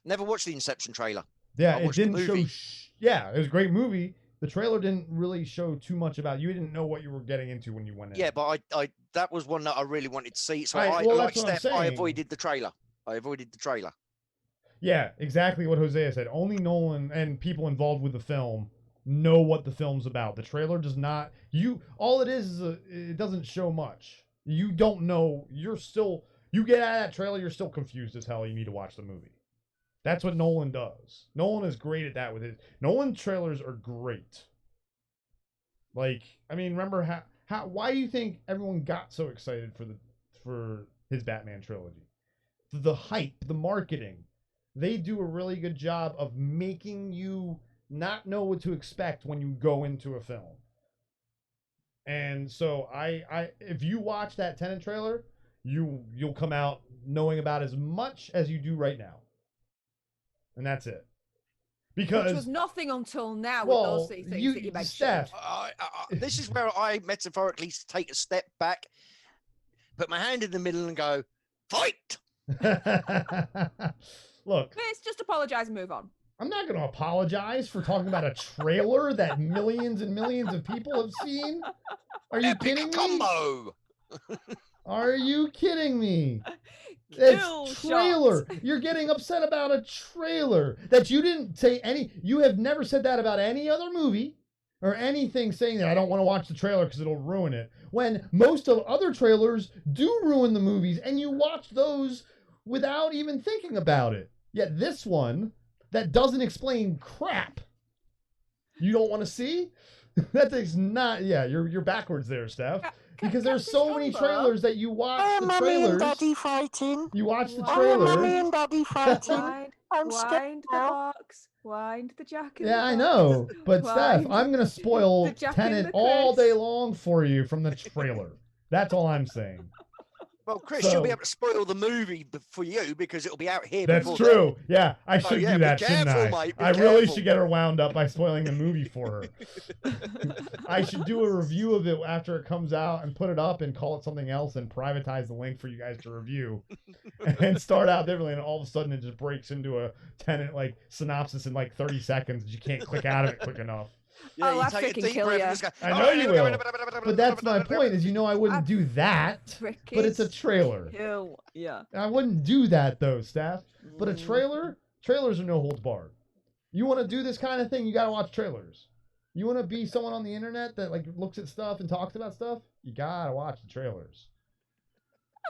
Never watched the Inception trailer. Yeah, I it watched the didn't show. movie. Yeah, it was a great movie. The trailer didn't really show too much about. You didn't know what you were getting into when you went in. Yeah, but I that was one that I really wanted to see. So Well, like that's what I'm Steph, I saying. avoided the trailer. Yeah, exactly what Hosea said. Only Nolan and people involved with the film know what the film's about. The trailer does not. All it is it doesn't show much. You don't know. You get out of that trailer, you're still confused as hell. You need to watch the movie. That's what Nolan does. Nolan is great at that with his. Nolan trailers are great. Like, I mean, remember how why do you think everyone got so excited for his Batman trilogy? The hype, the marketing. They do a really good job of making you not know what to expect when you go into a film. And so if you watch that Tenet trailer, you'll come out knowing about as much as you do right now. And that's it. Because which was nothing until now with those three things that you mentioned. Steph, this is where I metaphorically take a step back, put my hand in the middle and go, fight! Look, Let's just apologize and move on. I'm not going to apologize for talking about a trailer that millions and millions of people have seen. Are you kidding me? Combo! Are you kidding me? Kill It's trailer. shots. You're getting upset about a trailer that you didn't say any. You have never said that about any other movie or anything, saying that I don't want to watch the trailer because it'll ruin it. When most of other trailers do ruin the movies, and you watch those without even thinking about it. Yet this one that doesn't explain crap, you don't want to see. That is not. Yeah, you're backwards there, Steph. Because there's so many trailers that you watch the trailers. Daddy fighting. You watch the trailers. Mommy and Daddy fighting. Wind the box. Wind the jacket. Yeah, I know. But Steph, I'm going to spoil the Jack and Tenet the all Chris. day long for you from the trailer. That's all I'm saying. Well, Chris, So- you'll be able to spoil the movie for you because it'll be out here. That's before true. Yeah, I should yeah, do be that, shouldn't careful, I? mate, be I really careful. should get her wound up by spoiling the movie for her. I should do a review of it after it comes out and put it up and call it something else and privatize the link for you guys to review and start out differently, and all of a sudden it just breaks into a Tenet like synopsis in like 30 seconds. You can't click out of it quick enough. Oh, you I'd take a freaking deep kill breath ya. and just go, I know "All right, you here we go." will. But that's my point, is I wouldn't do that, but it's a trailer. Kill. Yeah. I wouldn't do that though, Steph. But a trailers are no holds barred. You want to do this kind of thing, you got to watch trailers. You want to be someone on the internet that like looks at stuff and talks about stuff, you got to watch the trailers.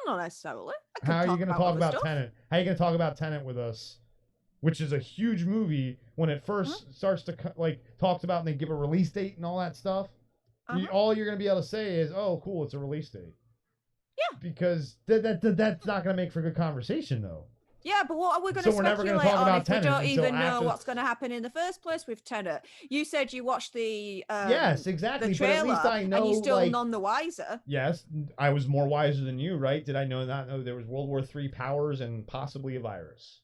Not necessarily. How are you going to talk other about stuff. Tenet? How are you going to talk about Tenet with us? Which is a huge movie when it first starts to like talks about and they give a release date and all that stuff. All you're going to be able to say is, "Oh, cool, it's a release date." Yeah. Because that's not going to make for good conversation though. Yeah, but what are we going So to we're never gonna speculate talk on about if we Tenet don't until even know after- what's going to happen in the first place with Tenet? You said you watched the Yes, exactly. the But at trailer, least I know, and you're still like, none the wiser. yes, I was more wiser than you, right? Did I not know there was World War III powers and possibly a virus?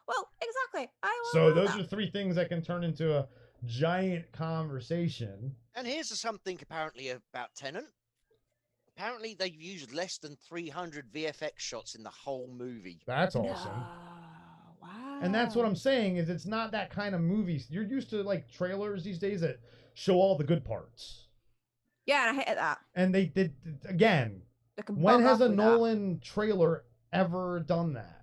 Well, exactly. I will So know those that. are three things that can turn into a giant conversation. And here's something apparently about Tenet. Apparently, they've used less than 300 VFX shots in the whole movie. That's awesome. Wow. And that's what I'm saying is it's not that kind of movie. You're used to like trailers these days that show all the good parts. Yeah, and I hate that. And they did again. They can When bug has off a with that. Nolan trailer ever done that?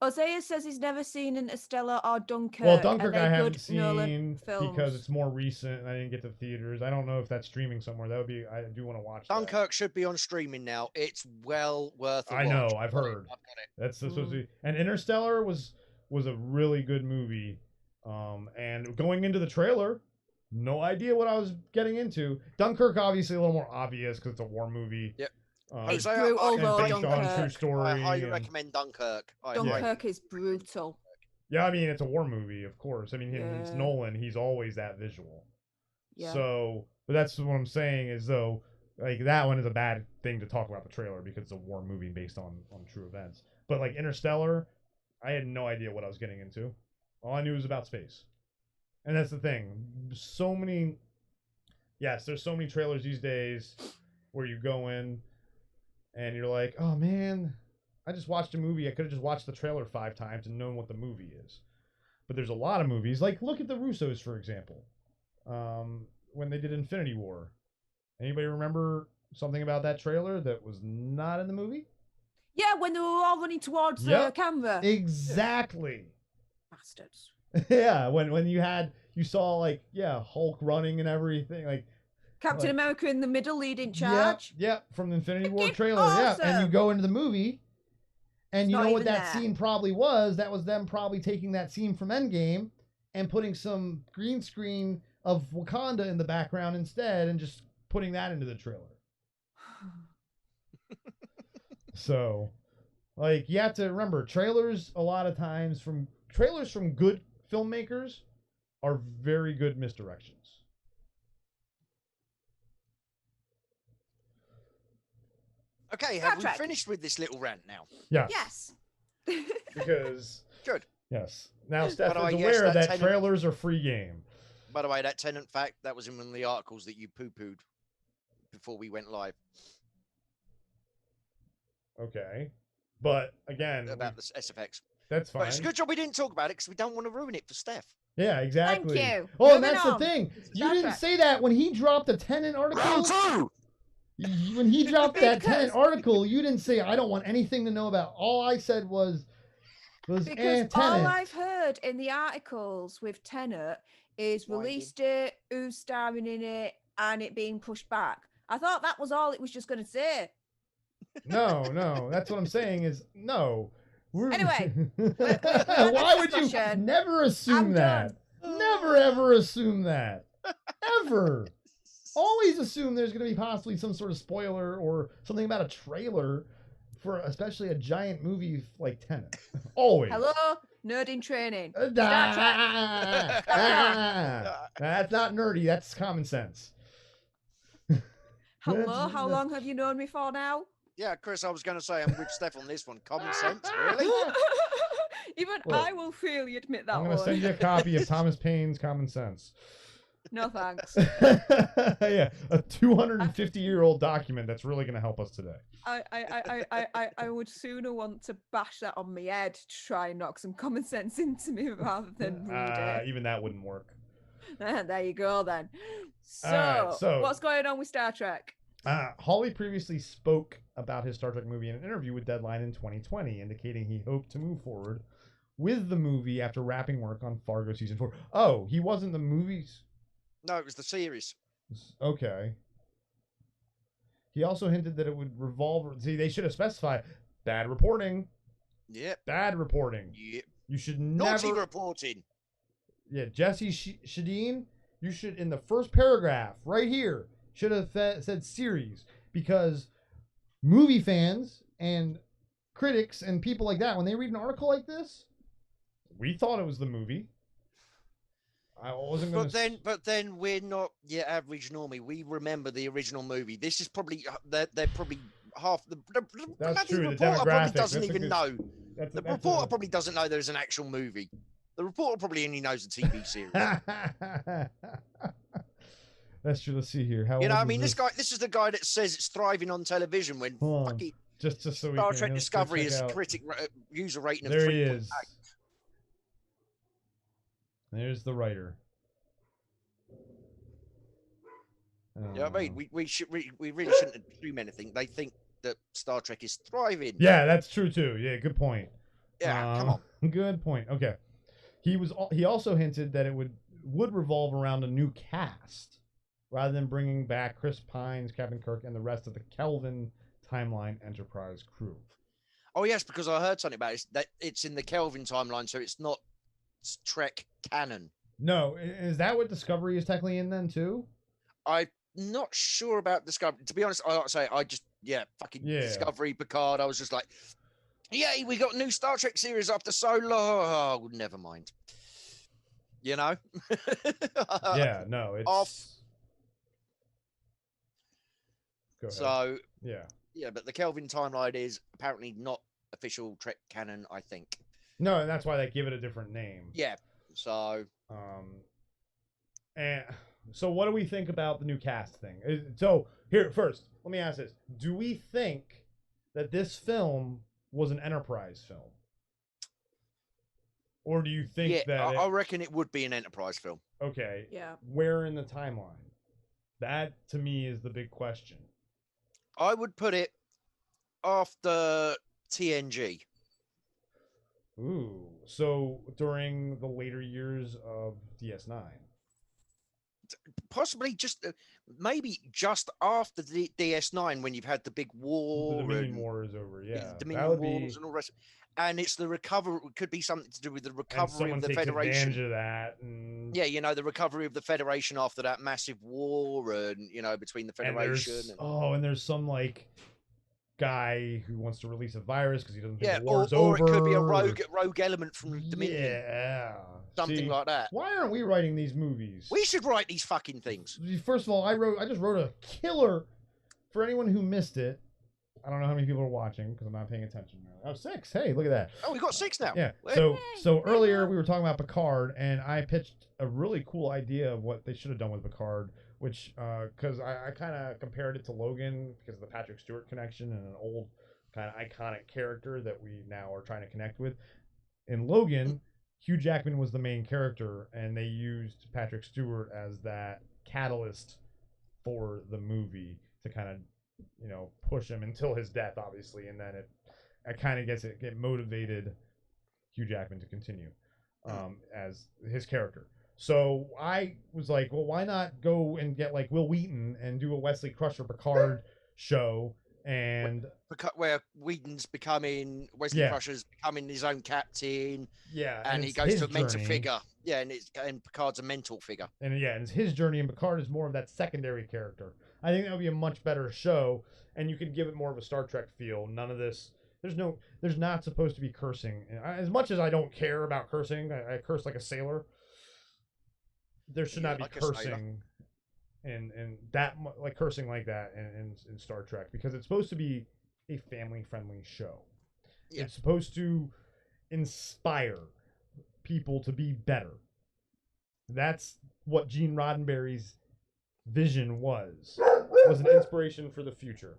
Hosea says he's never seen Interstellar or Dunkirk. Well, Dunkirk Are I they haven't good Nolan seen films? because it's more recent and I didn't get to theaters. I don't know if that's streaming somewhere. That would be. I do want to watch that. Dunkirk should be on streaming now. It's well worth a I watch. know, I've got it, heard. I've got it. That's supposed to be. And Interstellar was a really good movie. And going into the trailer, no idea what I was getting into. Dunkirk obviously a little more obvious because it's a war movie. Yep. It's Hosea, brutal, I- and though, based on true Dunkirk. story. I highly and- recommend Dunkirk. Dunkirk is brutal. Yeah, I mean it's a war movie, of course. I mean it's Yeah. Nolan. He's always that visual. Yeah. So, but that's what I'm saying is though, like that one is a bad thing to talk about the trailer because it's a war movie based on true events. But like Interstellar, I had no idea what I was getting into. All I knew was about space, and that's the thing. So many, yes, there's so many trailers these days where you go in and you're like, oh man, I just watched a movie. I could have just watched the trailer 5 times and known what the movie is. But there's a lot of movies. Like look at the Russos, for example. when they did Infinity War. Anybody remember something about that trailer that was not in the movie? Yeah, when they were all running towards the Yep. camera. Exactly. Bastards. Yeah, when you saw like Hulk running and everything, like Captain like, America in the middle leading charge. Yep, from the Infinity War Freaking trailer. Yeah, and you awesome. go into the movie, and It's you not know what even that there. scene probably was? That was them probably taking that scene from Endgame and putting some green screen of Wakanda in the background instead, and just putting that into the trailer. So, like, you have to remember, trailers a lot of times from good filmmakers are very good misdirections. Okay, Star have we Trek. finished with this little rant now? Yes. Yes. Because Good. yes. Now Steph By the is way, yes, aware that that trailers are free game. By the way, that Tenant fact, that was in one of the articles that you poo-pooed before we went live Okay. But again, about the SFX. that's But fine. it's a good job we didn't talk about it because we don't want to ruin it for Steph. Yeah, exactly. Thank you. Oh, and Moving that's on. the thing. You Star didn't Trek. say that when he dropped the Tenant article. Round two! When he dropped that Because- Tenant article, you didn't say, I don't want anything to know about. All I said was Because Tenant. all I've heard in the articles with Tenet is Winding. release date, who's starring in it, and it being pushed back. I thought that was all it was just going to say. No. That's what I'm saying is no. Anyway, we're Why would you discussion. never assume I'm that? done. Never ever assume that. Ever. Always assume there's going to be possibly some sort of spoiler or something about a trailer for especially a giant movie like Tenet. Always. Hello, nerd in training. Star That's not nerdy. That's common sense. Hello, how long have you known me for now? Yeah, Chris, I was going to say I'm with Steph on this one. Common sense, really? Even Look, I will freely admit that I'm going to one. send you a copy of Thomas Paine's Common Sense. No thanks. Yeah, a 250-year-old document that's really going to help us today. I would sooner want to bash that on my head to try and knock some common sense into me rather than read it. Even that wouldn't work. There you go then. Alright, so- What's going on with Star Trek? Hawley previously spoke about his Star Trek movie in an interview with Deadline in 2020, indicating he hoped to move forward with the movie after wrapping work on Fargo Season 4. Oh, he wasn't the movies? No, it was the series. Okay. He also hinted that it would revolve... See, they should have specified bad reporting. Yep. Bad reporting. Yep. You should Naughty never... reporting. Yeah, Jesse Shadeen, you should, in the first paragraph, right here, should have said series, because movie fans and critics and people like that, when they read an article like this, we thought it was the movie. I wasn't going to... But then we're not your average normie. We remember the original movie. This is probably they're probably half the That's bloody true, the reporter probably demographic, doesn't that's a even good- know. The reporter probably doesn't know there's an actual movie. The reporter probably only knows the TV series. That's true. Let's see here. How You know, old I is mean, this is the guy that says it's thriving on television when Hold on. fucking just so we Star can, Trek let's Discovery check is out. critic user rating of There he 3.8. is. There's the writer. You know what I mean? We really shouldn't assume anything. They think that Star Trek is thriving. Yeah, that's true too. Yeah, good point. Yeah, come on. Good point. Okay. He also hinted that it would revolve around a new cast rather than bringing back Chris Pines, Captain Kirk, and the rest of the Kelvin timeline Enterprise crew. Oh yes, because I heard something about it. That it's in the Kelvin timeline, so it's not Trek canon. No, is that what Discovery is technically in then too? I'm not sure about Discovery. To be honest, I like to say fucking Discovery, Picard. I was just like, yay, we got a new Star Trek series after so long. Oh, never mind. You know? Yeah, no, it's Off. Go ahead. So yeah, but the Kelvin timeline is apparently not official Trek canon, I think. no, and that's why they give it a different name. Yeah. So and so what do we think about the new cast thing? So here first, let me ask this: do we think that this film was an Enterprise film, or do you think that I reckon it would be an Enterprise film. okay? Yeah. Where in the timeline? That to me is the big question. I would put it after TNG. Ooh, so during the later years of DS9. Possibly just maybe just after the DS9 when you've had the big The war Dominion and War is over, yeah. the That Dominion would Wars be, and all the rest. And it's the recovery. It could be something to do with the and recovery someone of the takes advantage Federation. of that, and Yeah, you know, the recovery of the Federation after that massive war, and you know, between the Federation. And there's some like guy who wants to release a virus because he doesn't think Yeah, the war's or over. it could be a rogue element from Dominion, Yeah, something see, like that. why aren't we writing these movies? We should write these fucking things. First of all, I just wrote a killer for anyone who missed it. I don't know how many people are watching because I'm not paying attention. Oh, 6. Hey, look at that. Oh, we got 6 now. Yeah. Well, So earlier we were talking about Picard, and I pitched a really cool idea of what they should have done with Picard, which because I kind of compared it to Logan because of the Patrick Stewart connection and an old kind of iconic character that we now are trying to connect with. In Logan, Hugh Jackman was the main character, and they used Patrick Stewart as that catalyst for the movie to kind of, you know, push him until his death, obviously, and then it kind of get motivated Hugh Jackman to continue as his character. So I was like, well, why not go and get like Will Wheaton and do a Wesley Crusher Picard show, and where Whedon's becoming Wesley Crusher's becoming his own captain. Yeah, and he goes to a mental figure. Yeah, and Picard's a mental figure. And it's his journey, and Picard is more of that secondary character. I think that would be a much better show, and you could give it more of a Star Trek feel. None of this. There's not supposed to be cursing. As much as I don't care about cursing, I curse like a sailor. There should not be cursing, and that like cursing like that in Star Trek, because it's supposed to be a family-friendly show. Yeah. It's supposed to inspire people to be better. That's what Gene Roddenberry's vision was an inspiration for the future.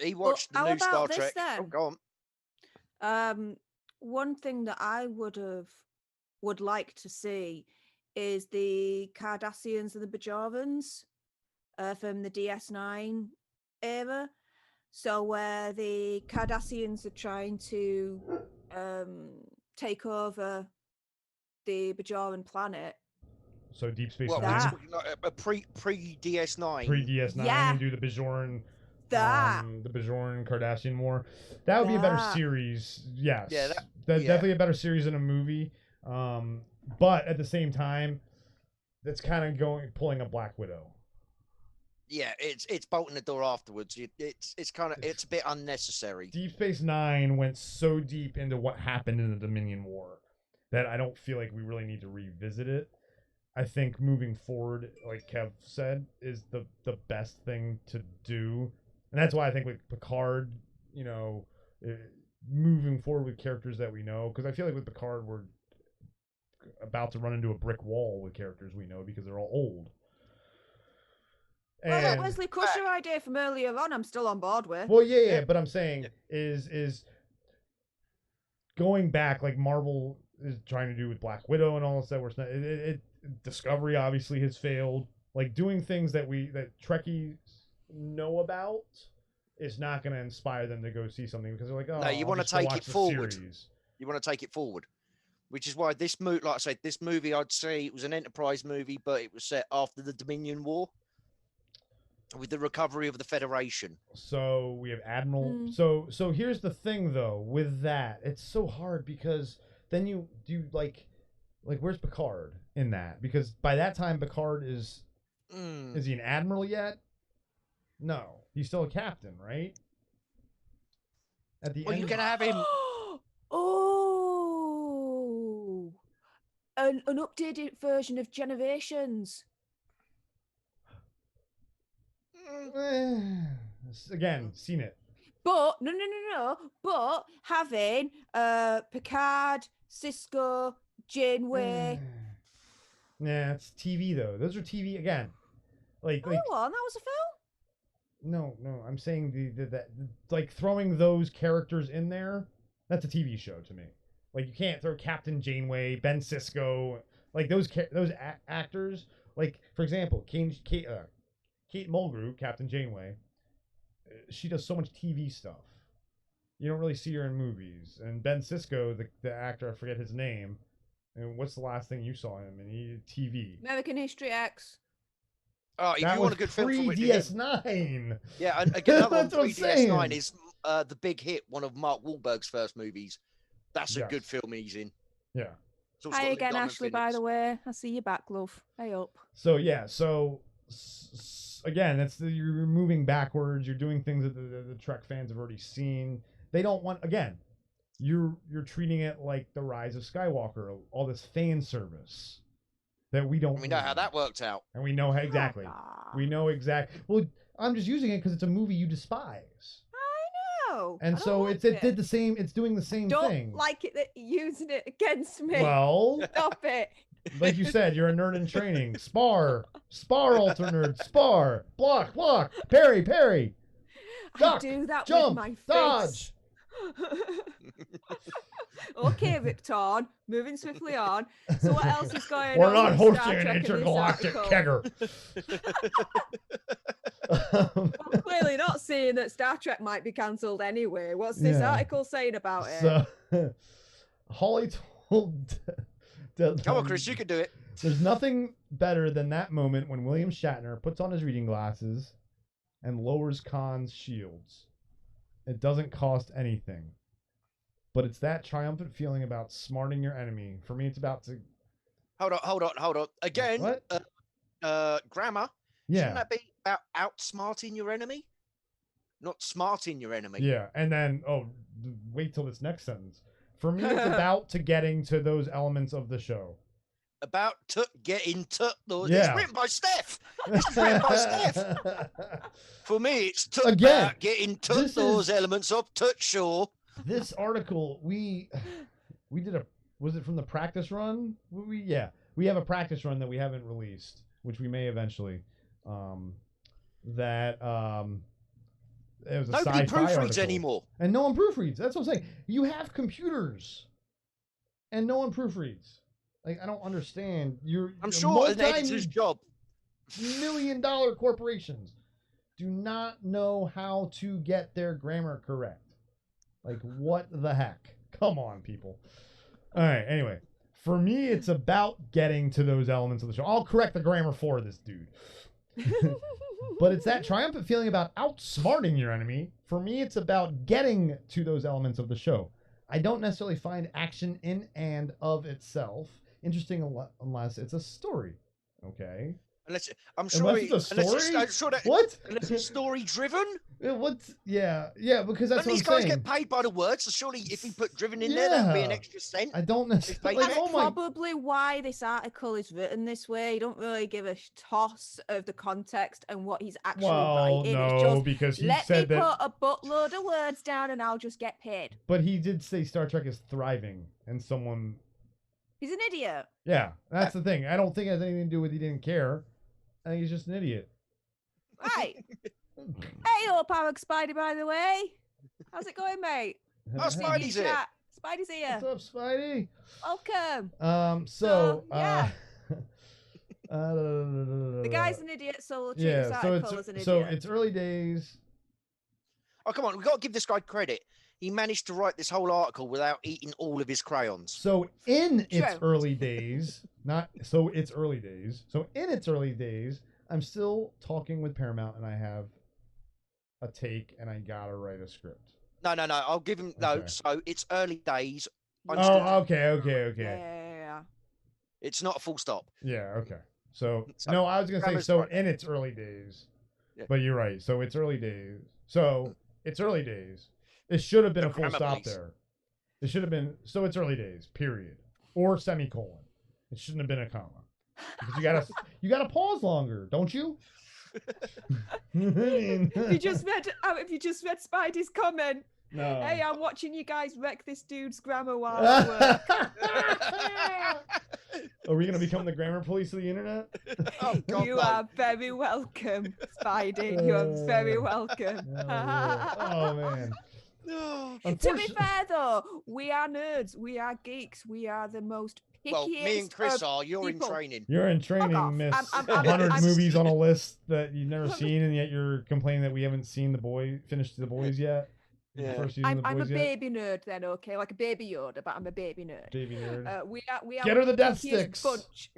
He watched the new Star Trek. Then? Oh, go on. One thing that I would like to see is the Cardassians and the Bajorans from the DS9 era. So where the Cardassians are trying to take over the Bajoran planet. So Deep Space Nine. Pre DS9. Pre DS9, and do the Bajoran. The Bajoran Cardassian War. That would be a better series. Yes. Yeah. That's definitely a better series than a movie. But at the same time, that's kind of pulling a Black Widow. Yeah, it's bolting the door afterwards. It's a bit unnecessary. Deep Space Nine went so deep into what happened in the Dominion War that I don't feel like we really need to revisit it. I think moving forward, like Kev said, is the best thing to do. And that's why I think with Picard, you know, moving forward with characters that we know, because I feel like with Picard, we're about to run into a brick wall with characters we know because they're all old. Well, that Wesley Crusher idea from earlier on, I'm still on board with. Well, yeah, but I'm saying is going back, like Marvel is trying to do with Black Widow and all this stuff. Discovery obviously has failed. Like doing things that Trekkies know about is not going to inspire them to go see something because they're like, oh, no, you want to take it forward. You want to take it forward, which is why this movie, like I said, this movie, I'd say it was an Enterprise movie, but it was set after the Dominion War with the recovery of the Federation. So we have Admiral. So here's the thing though, with that, it's so hard because then you do like where's Picard in that? Because by that time Picard is he an admiral yet? No, he's still a captain, right? At the end, you can have him. Oh, an updated version of Generations. Again, seen it. But no. But having Picard, Cisco, Janeway. Nah, it's TV though. Those are TV again. Like that was a film. No, I'm saying the like throwing those characters in there. That's a TV show to me. Like you can't throw Captain Janeway, Ben Sisko, like those actors Like, for example, Kate Mulgrew, Captain Janeway, she does so much TV stuff. You don't really see her in movies. And Ben Sisko, the actor, I forget his name. And what's the last thing you saw him in? He TV. American History X. Oh, if That you was want a good film from DS9. yeah, and again, another one That's what I'm pre-DS9 saying. is The Big Hit, one of Mark Wahlberg's first movies. That's a Yes. good film he's in. Yeah. It's also Hi got again, Liv Ullmann Ashley, in by it. the way. I see you back, love. Hey up. So yeah, again, you're moving backwards. You're doing things that the Trek fans have already seen. They don't want, again, you're treating it like the Rise of Skywalker, all this fan service that we don't. And we know how need. that worked out. And we know how exactly. Ah, We know exactly. Well, I'm just using it because it's a movie you despise, I know. and I don't so like it did the same. It's doing the same Don't thing. like it that you're using it against me. Well, Stop it. like you said, you're a nerd in training. Spar, alter nerd, spar, block, parry. I Duck, do that jump, with my dodge. face. Okay, Victor, moving swiftly on. So what else is going We're on? not with hosting Star an Trek in this intergalactic article? kegger. Well, clearly not seeing that Star Trek might be cancelled anyway. What's this Yeah. article saying about it? So, Hawley told Deadline, Come on, Chris, you can do it. there's nothing better than that moment when William Shatner puts on his reading glasses and lowers Khan's shields. It doesn't cost anything. But it's that triumphant feeling about smarting your enemy. For me, it's about to... Hold on. Again, What? grammar. Yeah. Shouldn't that be about outsmarting your enemy? Not smarting your enemy. Yeah, and then, wait till this next sentence. For me, it's about to getting to those elements of the show. About to get into those. Yeah. It's written by Steph. This is written by Steph. For me, it's to Again, about getting to this those is- elements of touch show. This article, we did was it from the practice run? We have a practice run that we haven't released, which we may eventually. It was a Nobody sci-fi proofreads article. anymore. And no one proofreads. That's what I'm saying. You have computers, and no one proofreads. Like, I don't understand. I'm sure an editor's job. multi-million-dollar corporations do not know how to get their grammar correct. Like, what the heck? Come on, people. All right, anyway. For me, it's about getting to those elements of the show. I'll correct the grammar for this dude. But it's that triumphant feeling about outsmarting your enemy. For me, it's about getting to those elements of the show. I don't necessarily find action in and of itself interesting unless it's a story. Okay? Unless I'm sure Unless it's a story? I'm sure that What? unless it's story driven. What's yeah, because that's And these what I'm guys saying. get paid by the word, so surely if we put driven in there, that'd be an Yeah. extra cent. I don't necessarily Like, like, That's oh my probably why this article is written this way. You don't really give a toss of the context and what he's actually well, writing. no, It's just, because he let me said put that a buttload of words down and I'll just get paid. but he did say Star Trek is thriving and someone He's an idiot. yeah, that's the thing. I don't think it has anything to do with he didn't care. I think he's just an idiot. Right. Hey up, Alex Spidey, by the way. How's it going, mate? Oh, See you Spidey's here. chat. Spidey's here. What's up, Spidey? Welcome. So, yeah. the The guy's an idiot, so we'll treat this yeah, so article as an it's idiot. early days. Oh, come on, we've got to give this guy credit. He managed to write this whole article without eating all of his crayons. So in its True. early days, not so it's early days. So in its early days, I'm still talking with Paramount, and I have a take, and I gotta write a script. No, I'll give him Okay. So it's early days. Understood. Oh, okay. Yeah. It's not a full stop. Yeah, okay. So So, no, I was gonna say grammar's so right. in its early days. Yeah. But you're right. So it's early days. So it's early days. It should have been The a full grammar, stop please. there. It should have been so it's early days, period. Or semicolon. It shouldn't have been a comma. Because you gotta pause longer, don't you? Have you just read Spidey's comment? No. Hey, I'm watching you guys wreck this dude's grammar while I work. Are we gonna become the grammar police of the internet? Oh, God, You no. are very welcome, Spidey. You are very welcome. Oh man. No. To be fair, though, we are nerds. We are geeks. We are the most pickiest. Well, me and Chris of are. You're people. in training. You're in off. training, Miss. I'm- 100 I'm- movies on a list that you've never seen, and yet you're complaining that we haven't seen finished The Boys yet. Yeah. The first season I'm of The a Boys yet. baby nerd then, okay? Like a baby Yoda, but I'm a baby nerd. Baby nerd. We are Get her the death pickiest sticks. bunch.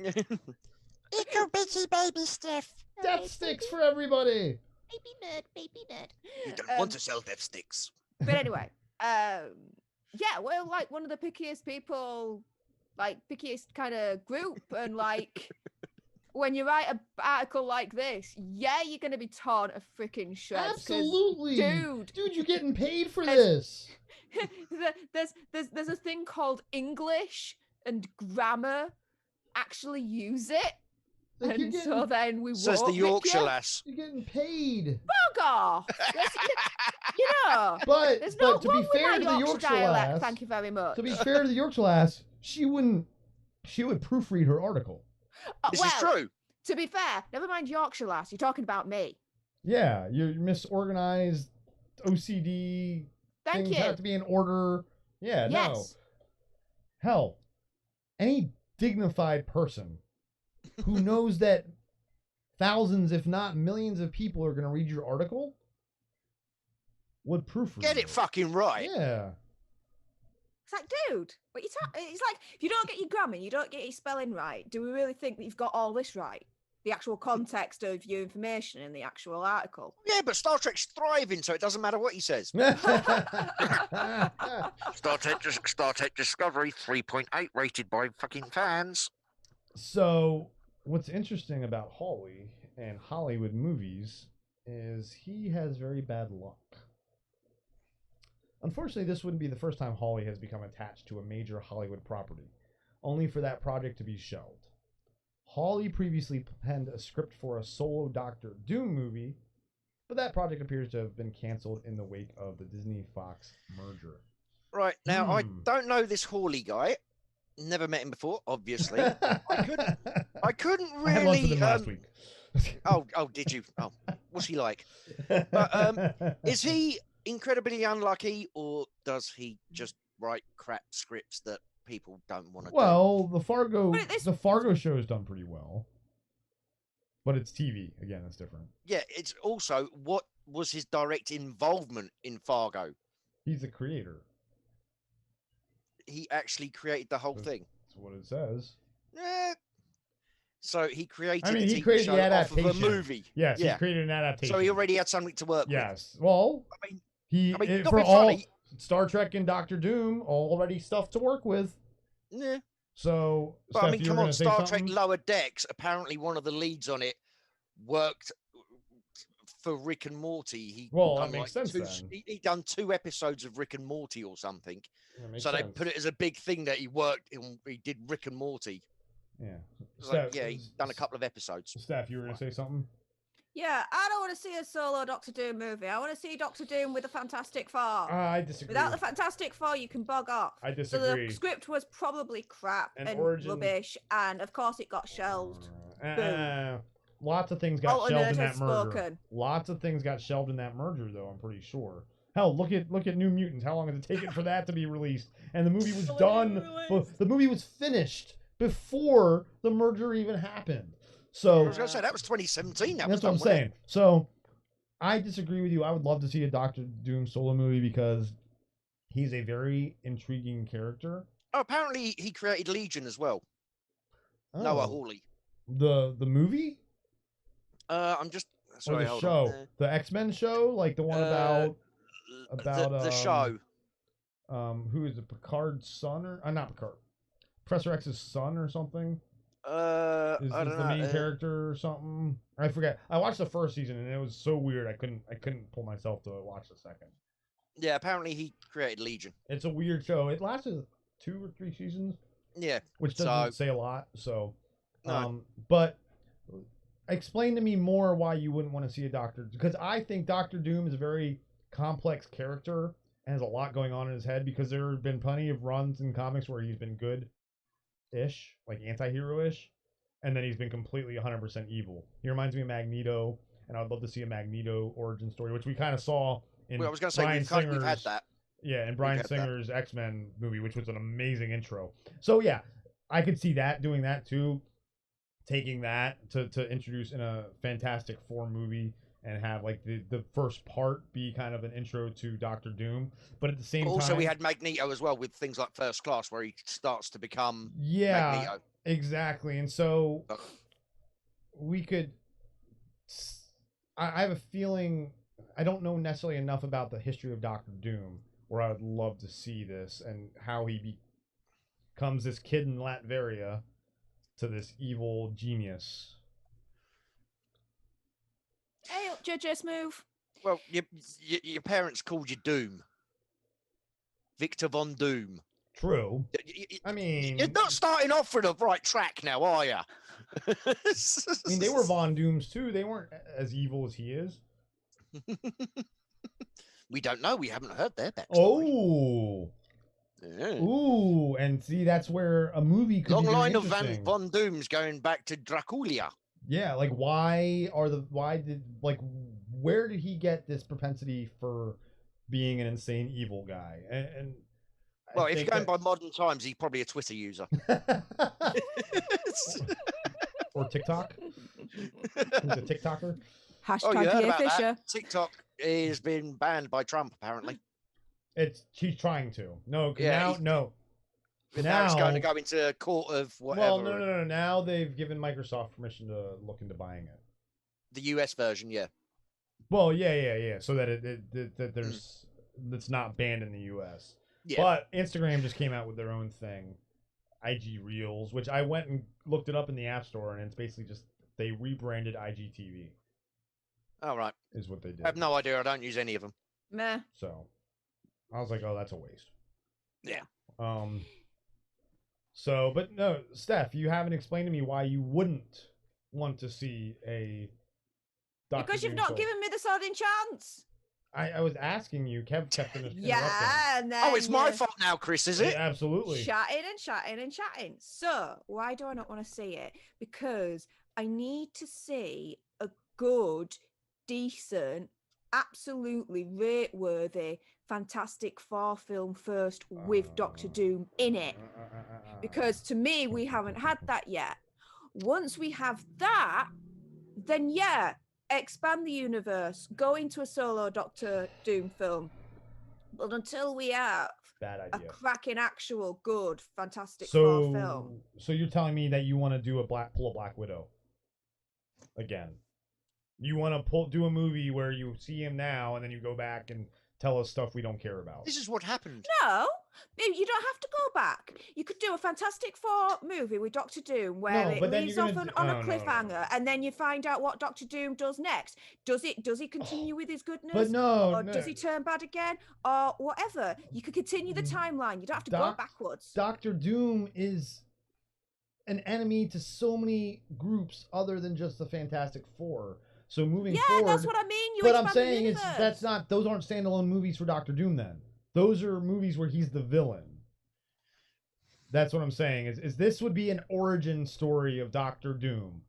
Eco bitchy baby Steph. Death sticks for everybody. Baby nerd, baby nerd. You don't want to sell death sticks. But anyway, yeah, we're like one of the pickiest people, like pickiest kind of group, and like when you write an article like this, yeah, you're gonna be torn to freaking shreds. 'cause, Absolutely, dude, you're getting paid for this. there's a thing called English and grammar. Actually, use it, Like, and so then we Says the won't make Yorkshire you. lass. You're getting paid. Bug off. You know, But there's no to wrong be with fair my to the Yorkshire dialect. lass, Thank you very much. to be fair to the Yorkshire lass, she would proofread her article. This is true. To be fair, never mind Yorkshire lass. You're talking about me. Yeah, you're misorganized, OCD. Thank Things you. have to be in order. Yeah, no. Yes. Hell, any dignified person who knows that thousands, if not millions of people are going to read your article would proofread Get it fucking right. Yeah. It's like, dude, what you it's like, if you don't get your grammar, you don't get your spelling right, do we really think that you've got all this right? The actual context of your information in the actual article. Yeah, but Star Trek's thriving, so it doesn't matter what he says. Star Trek Discovery 3.8 rated by fucking fans. So, what's interesting about Hawley and Hollywood movies is he has very bad luck. Unfortunately, this wouldn't be the first time Hawley has become attached to a major Hollywood property, only for that project to be shelved. Hawley previously penned a script for a solo Doctor Doom movie, but that project appears to have been canceled in the wake of the Disney-Fox merger. Right, now, I don't know this Hawley guy. Never met him before, obviously. I couldn't really... I had lunch with him last week. Oh, did you? Oh, what's he like? But is he incredibly unlucky, or does he just write crap scripts that people don't want to Well, do? the Fargo show has done pretty well, but it's TV again. That's different. Yeah, it's also what was his direct involvement in Fargo? He's the creator. He actually created the whole thing. That's what it says. Yeah. So he created. I mean, a he TV created show the off of a adaptation. movie. Yes, Yeah. he created an adaptation. So he already had something to work with. Yes. Well, I mean, he not for be all funny. Star Trek and Doctor Doom already stuff to work with. Yeah. So, But Steph, I mean, you come were on, gonna say Star Trek something? Lower Decks. Apparently, one of the leads on it worked for Rick and Morty. Well, that done makes sense then. He done 2 episodes of Rick and Morty or something. That makes So they sense. put it as a big thing that he did Rick and Morty. Yeah. It's like, yeah, he's done a couple of episodes. Steph, you were gonna say something? Yeah, I don't want to see a solo Doctor Doom movie. I want to see Doctor Doom with the Fantastic Four. I disagree. Without the Fantastic Four, you can bog off. I So disagree. the script was probably crap An and origin- rubbish, and of course it got shelved. Lots of things got Alter shelved Nerd in has that merger. spoken. Lots of things got shelved in that merger, though. I'm pretty sure. Hell, look at New Mutants. How long did it take for that to be released? And the movie was done. The movie was finished before the merger even happened. So I was going to say that was 2017. That was that's what I'm done, wasn't saying. So I disagree with you. I would love to see a Doctor Doom solo movie because he's a very intriguing character. it? Oh, apparently he created Legion as well. Noah Hawley. The movie I'm just sorry. or the hold show, on. the X-Men show, like the one about the show. Who is it? Picard's son or not Picard? Professor X's son or something. Is I don't the know. main character or something? I forget. I watched the first season and it was so weird. I couldn't pull myself to watch the second. Yeah, apparently he created Legion. It's a weird show. It lasted 2 or 3 seasons, Yeah. which doesn't say a lot. So, No. but explain to me more why you wouldn't want to see a Doctor, because I think Doctor Doom is a very complex character and has a lot going on in his head, because there have been plenty of runs in comics where he's been good-ish, like anti-hero-ish, and then he's been completely 100% evil. He reminds me of Magneto, and I'd love to see a Magneto origin story, which we kind of saw in Well, I was going to say Bryan we've had Singer's that. Yeah, and Bryan had that. Singer's X-Men movie, which was an amazing intro. So yeah, I could see that doing that too, taking that to introduce in a Fantastic Four movie and have like the first part be kind of an intro to Doctor Doom, but at the same But also, time, we had Magneto as well with things like First Class, where he starts to become yeah, Magneto. exactly, and so But- we could. I have a feeling I don't know necessarily enough about the history of Doctor Doom, where I would love to see this and how he becomes this kid in Latveria to this evil genius. Hey, up, JJ's move. Well, your parents called you Doom, Victor Von Doom. True. I mean, You're not starting off for the right track now, are you? I mean, they were Von Dooms too. They weren't as evil as he is. We don't know. We haven't heard their backstory. Oh. Yeah. Ooh, and see, that's where a movie could Long be very line of interesting. Von Dooms going back to Draculia. Yeah, like where did he get this propensity for being an insane evil guy? And I Well, if you're think going by modern times, he's probably a Twitter user. or TikTok. He's a TikToker. Oh, you Hashtag heard Dear about Fisher. that? TikTok has been banned by Trump, apparently. He's trying to. No, 'cause Yeah, now he's- no. Now it's going to go into a court of whatever. Well, no. Now they've given Microsoft permission to look into buying it. The US version, yeah. Well, yeah. So that that there's that's not banned in the U.S. Yeah. But Instagram just came out with their own thing, IG Reels, which I went and looked it up in the App Store, and it's basically just they rebranded IGTV. All right. Is what they did. I have no idea. I don't use any of them. Meh. So I was like, oh, that's a waste. Yeah. So, but no, Steph, you haven't explained to me why you wouldn't want to see a Dr. Because you've Doom not film. given me the sodding chance. I was asking you. Kev kept interrupting. Yeah, and then Oh, it's my you fault now, Chris, is it? Yeah, absolutely. chatting and chatting and chatting. So why do I not want to see it? Because I need to see a good, decent, absolutely rate-worthy Fantastic Four film first with Doctor Doom in it. Because to me, we haven't had that yet. Once we have that, then yeah, expand the universe, go into a solo Doctor Doom film. But until we have Bad a idea. cracking, actual, good Fantastic Four film, So you're telling me that you want to do pull a Black Widow again? You want to do a movie where you see him now and then you go back and tell us stuff we don't care about? This is what happened. no, you don't have to go back. You could do a Fantastic Four movie with Doctor Doom where No, it but then leaves you're off gonna on a no. cliffhanger, and then you find out what Doctor Doom does next. Does he continue with his goodness? But no, Or does he turn bad again? Or whatever. You could continue the timeline. You don't have to go backwards. Doctor Doom is an enemy to so many groups other than just the Fantastic Four. So moving forward, that's what I mean. You but I'm expand the saying universe. those aren't standalone movies for Doctor Doom. Then those are movies where he's the villain. That's what I'm saying. Is this would be an origin story of Doctor Doom,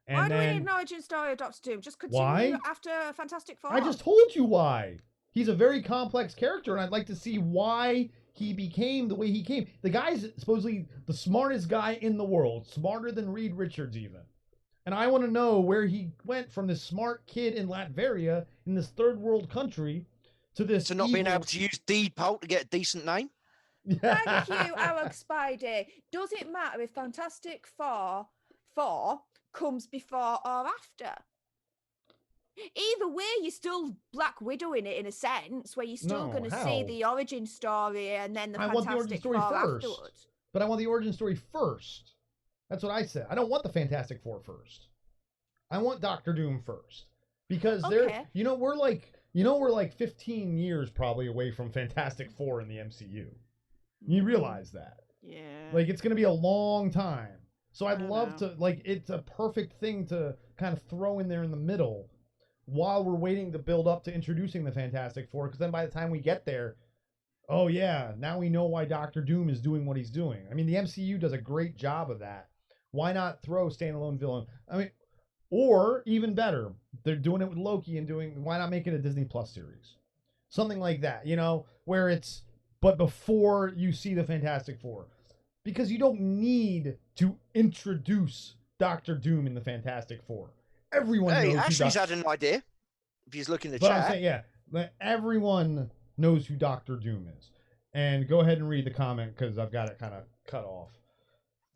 and Why do we then need an origin story of Doctor Doom? Just continue Why? after Fantastic Four. I just told you why. He's a very complex character, and I'd like to see why he became the way he came. The guy's supposedly the smartest guy in the world, smarter than Reed Richards even. And I want to know where he went from this smart kid in Latveria, in this third world country, to this To not being evil- able to use deed poll to get a decent name. Thank you, our Spidey. Does it matter if Fantastic Four comes before or after? Either way, you're still Black Widow in it in a sense, where you're still No, going to how? see the origin story and then the I want the origin Fantastic story Four first. afterwards. But I want the origin story first. That's what I said. I don't want the Fantastic Four first. I want Doctor Doom first. Because Okay. we're like 15 years probably away from Fantastic Four in the MCU. You realize that. Yeah. Like, it's going to be a long time. So I'd I love know. to, like, it's a perfect thing to kind of throw in there in the middle while we're waiting to build up to introducing the Fantastic Four. Because then by the time we get there, oh yeah, now we know why Doctor Doom is doing what he's doing. I mean, the MCU does a great job of that. Why not throw standalone villain? I mean, or even better, they're doing it with Loki and why not make it a Disney Plus series? something like that, you know, where it's but before you see the Fantastic Four, because you don't need to introduce Doctor Doom in the Fantastic Four. Everyone Hey, knows Ashley's who had an idea. If he's looking in the but I'm chat. saying, yeah, everyone knows who Doctor Doom is. And go ahead and read the comment because I've got it kind of cut off.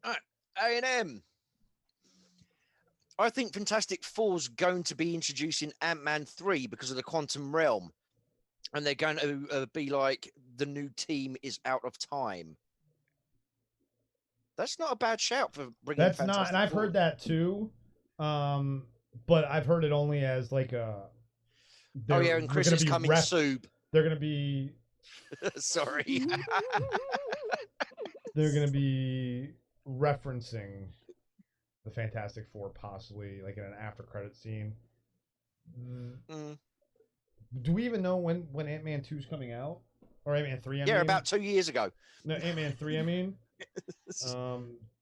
A&M. I think Fantastic Four's going to be introducing Ant-Man 3 because of the quantum realm. And they're going to be like, the new team is out of time. That's not a bad shout for bringing That's Fantastic not, and I've Four. heard that too. But I've heard it only as like a. Oh yeah, and Chris is coming soup. They're gonna be. Sorry. They're gonna be referencing the Fantastic Four, possibly like in an after credit scene. Do we even know when Ant-Man 2 is coming out, or Ant-Man 3? Yeah, about 2 years ago. No, Ant-Man 3. I mean,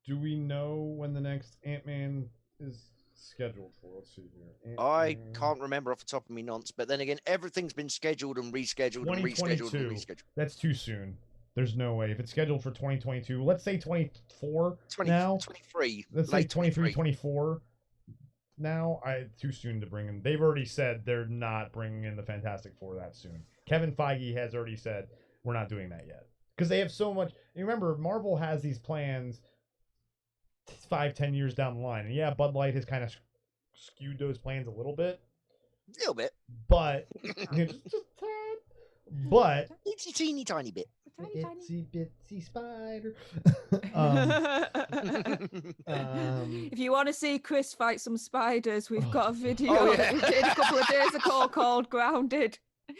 do we know when the next Ant-Man is scheduled for? Let's see here. I can't remember off the top of me nonce, but then again, everything's been scheduled and rescheduled and rescheduled and rescheduled. That's too soon. There's no way. If it's scheduled for 2022, let's say 24 now. 23. Let's say 23, 24 now. Too soon to bring in. They've already said they're not bringing in the Fantastic Four that soon. Kevin Feige has already said we're not doing that yet. Because they have so much. You remember, Marvel has these plans 5-10 years down the line. And yeah, Bud Light has kind of skewed those plans a little bit. A little bit. But, just a tad. But. It's a teeny tiny bit. Itsy bitsy spider. If you want to see Chris fight some spiders, we've got a video that we did a couple of days ago called Grounded.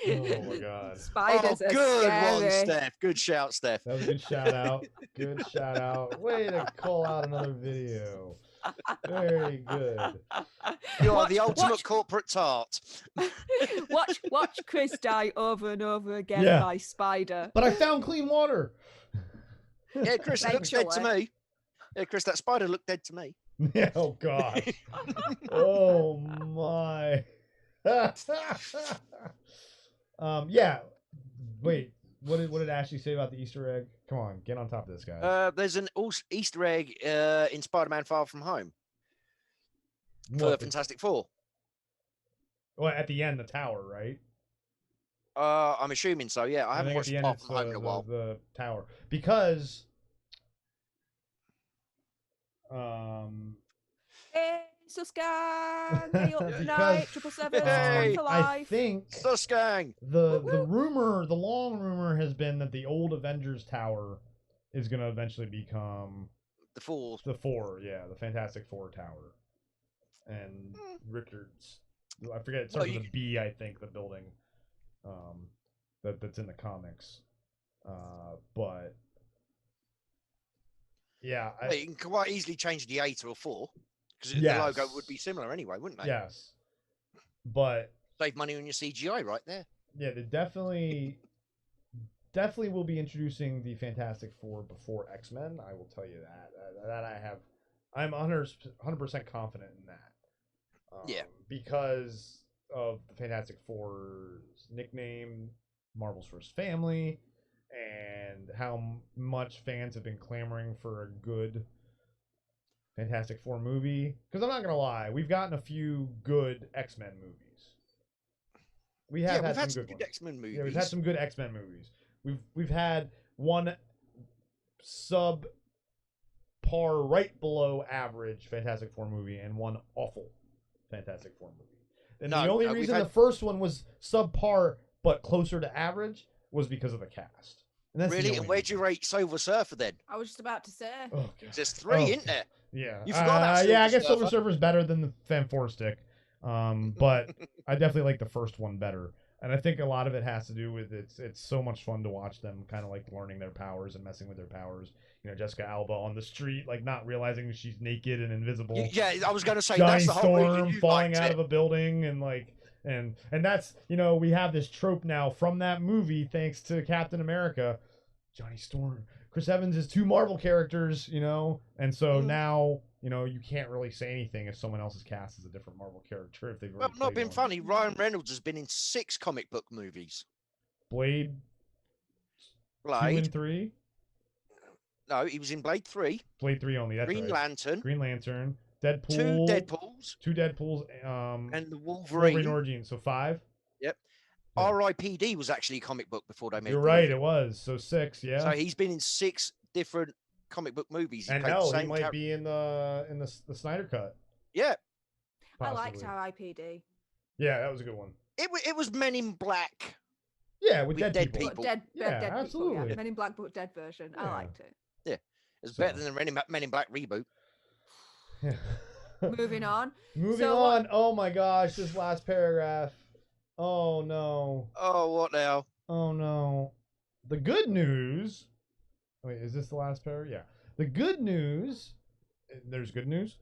Oh my god. Spiders are good scary. one, Steph. Good shout, Steph. That was a good shout out. Good shout out. Way to call out another video. Very good. You are the ultimate corporate tart. watch Chris die over and over again by spider. But I found clean water. Yeah, Chris, it looks dead to me. Yeah, Chris, that spider looked dead to me. Yeah, oh god. Oh my. Yeah. Wait. What did Ashley say about the Easter egg? Come on, get on top of this, guys. There's an Easter egg in Spider-Man Far From Home for Fantastic Four. Well, at the end, the tower, right? I'm assuming so. Yeah, I haven't watched Far From Home in a while. The tower, because Hey, Suscan, hey up tonight, 777, for life. I think Suscan. The long rumor has been that the old Avengers Tower is going to eventually become the Four. The Fantastic Four Tower. And Richards, I forget, it starts with a B, I think, the building that's in the comics. But yeah, you can quite easily change the A to a 4 because the logo would be similar anyway, wouldn't they? Yes, but save money on your CGI right there. Yeah, they definitely will be introducing the Fantastic Four before X-Men. I will tell you that. I'm 100% confident in that. Because of the Fantastic Four's nickname, Marvel's First Family, and how much fans have been clamoring for a good Fantastic Four movie. Because I'm not going to lie, we've gotten a few good X-Men movies. We've had some good X-Men movies. Yeah, we've had some good X-Men movies. We've had one subpar, right below average Fantastic Four movie, and one awful Fantastic Four movie. And the only reason the first one was subpar but closer to average was because of the cast. And that's really? And where'd you rate Silver Surfer then? I was just about to say. Oh, there's 3, isn't there? Yeah. You forgot about Silver I guess Surfer. Silver Surfer's better than the Fantastic. But I definitely like the first one better. And I think a lot of it has to do with it's so much fun to watch them kind of like learning their powers and messing with their powers. You know, Jessica Alba on the street, like not realizing she's naked and invisible. Yeah, I was going to say Johnny that's the whole Storm reason you falling liked out it. of a building and like and that's, you know, we have this trope now from that movie thanks to Captain America, Johnny Storm. Chris Evans is 2 Marvel characters, you know, and so now, you know, you can't really say anything if someone else's cast is a different Marvel character if they've already Well, not played been one. funny. Ryan Reynolds has been in 6 comic book movies. Blade 2 Blade. and 3. No, he was in Blade 3. Blade 3 only. That's Green right. Lantern. Green Lantern. Deadpool. 2 Deadpools. 2 Deadpools. And the Wolverine Origins. So 5. Yep. Yeah. R.I.P.D. was actually a comic book before they made. You're right. It was. So 6. Yeah. So he's been in 6 different comic book movies. And hell, he might be in the Snyder Cut. Yeah. I liked Possibly. R.I.P.D. Yeah, that was a good one. It was Men in Black. Yeah, with With dead dead people. people. Dead Yeah, people, absolutely. yeah. Men in Black but dead version. I Yeah. liked it. It's So- better than the Men in Black reboot. Moving on. Moving So on. Oh my gosh, this last paragraph. Oh no. Oh, what now? Oh no. The good news. Wait, is this the last paragraph? Yeah. The good news. There's good news.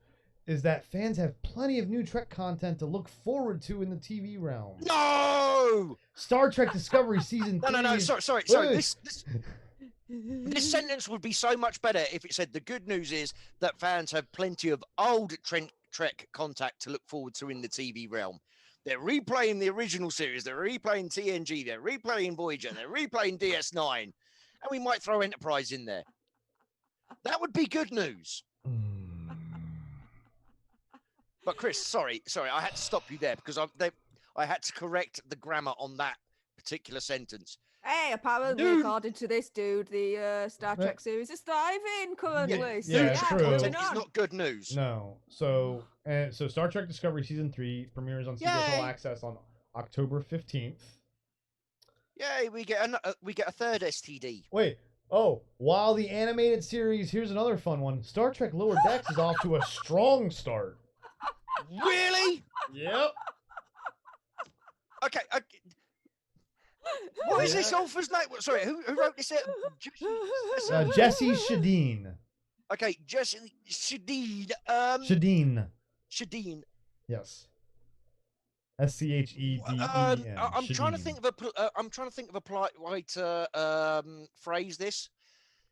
Is that fans have plenty of new Trek content to look forward to in the TV realm. No! Star Trek Discovery season 3. No. Sorry. Wait. This sentence would be so much better if it said the good news is that fans have plenty of old Trek contact to look forward to in the TV realm. They're replaying the original series. They're replaying TNG. They're replaying Voyager. They're replaying DS9. And we might throw Enterprise in there. That would be good news. But Chris, sorry, I had to stop you there because I had to correct the grammar on that particular sentence. Hey, apparently, Dude. according to this dude, the Star Trek series is thriving currently. So, yeah, it's true. Content moving is on. not good news. No. So Star Trek Discovery season 3 premieres on CBS All Yay. Access on October 15th. Yay, we get a third STD. Wait. Oh, while the animated series, here's another fun one. Star Trek Lower Decks is off to a strong start. Really? Yep. Okay. What is this author's name? Sorry, who wrote this? Jesse Shadeen. Okay, Jesse Shadeen. Shadeen. Yes. SCHEDEEN. I'm trying to Shadeen. think of a polite way to phrase this.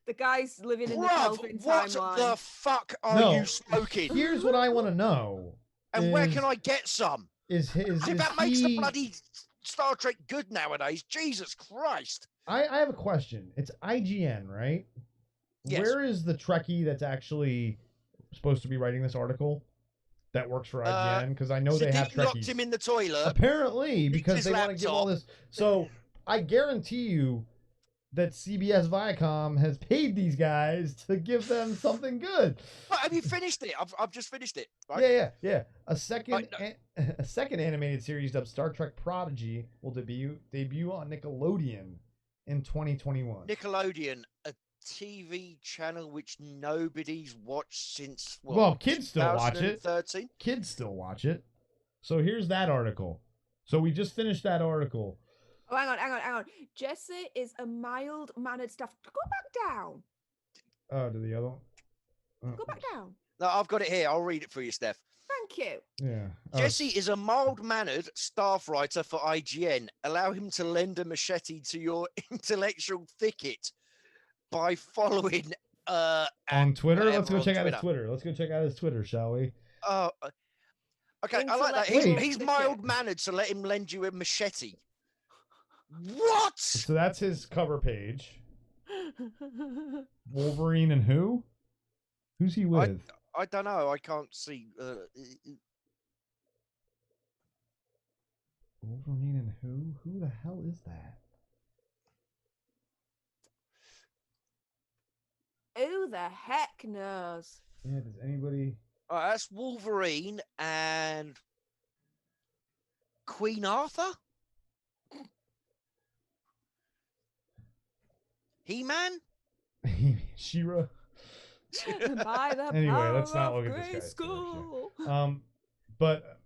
The guy's living in the Bruv, Kelvin what timeline. the fuck are No. you smoking? Here's what I want to know. And where is- can I get some? Is his? See, that makes the bloody Star Trek good nowadays. Jesus Christ. I have a question. It's IGN, right? Yes. Where is the Trekkie that's actually supposed to be writing this article that works for IGN? Because I know they have Sadiq locked Trekkies. him in the toilet. Apparently, Leaked because his they want to give all laptop. this. So I guarantee you that CBS Viacom has paid these guys to give them something good. What, have you finished it? I've just finished it. Right? Yeah. A second Right, a second animated series dubbed Star Trek Prodigy will debut on Nickelodeon in 2021. Nickelodeon, a TV channel which nobody's watched since Well, kids still watch it. 2013. Kids still watch it. So here's that article. So we just finished that article. Oh, hang on. Jesse is a mild-mannered staff. Go back down. Oh, to the other one. Oh, Go back down. No, I've got it here. I'll read it for you, Steph. Thank you. yeah. Oh, Jesse is a mild-mannered staff writer for IGN. Allow him to lend a machete to your intellectual thicket by following on Twitter. Let's whatever go on check out his Twitter. Let's go check out his Twitter, shall we? Okay, I like that. Intellectual He's thicket. mild-mannered, so let him lend you a machete. What? So that's his cover page. Wolverine and who? Who's he with? I don't know. I can't see. Wolverine and who? Who the hell is that? Who the heck knows? Yeah, does anybody? That's Wolverine and Queen Arthur. He-Man. She-Ra? By the Anyway, power let's not of look at this guy's Grayskull. But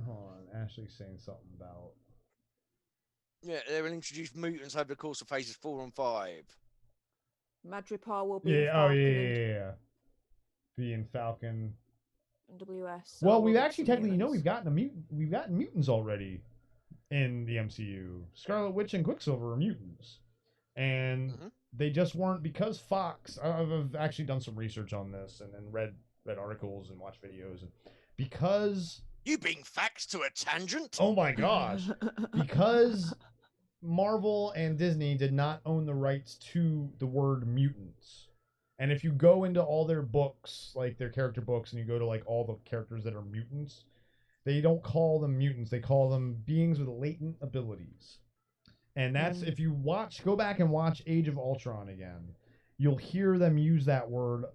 hold on, Ashley's saying something about. Yeah, they will introduce mutants over the course of phases 4 and 5. Madripoor will be Yeah. Oh Falcon yeah. Being Falcon. and WS. Well, so we've we'll get actually some technically mutants. we've gotten mutants already in the MCU. Scarlet Witch and Quicksilver are mutants, and they just weren't because Fox. I've actually done some research on this and read articles and watched videos, and because You being facts to a tangent? oh my gosh, because Marvel and Disney did not own the rights to the word mutants. And if you go into all their books, like their character books, and you go to like all the characters that are mutants, they don't call them mutants. They call them beings with latent abilities. And that's if you go back and watch Age of Ultron again, you'll hear them use that word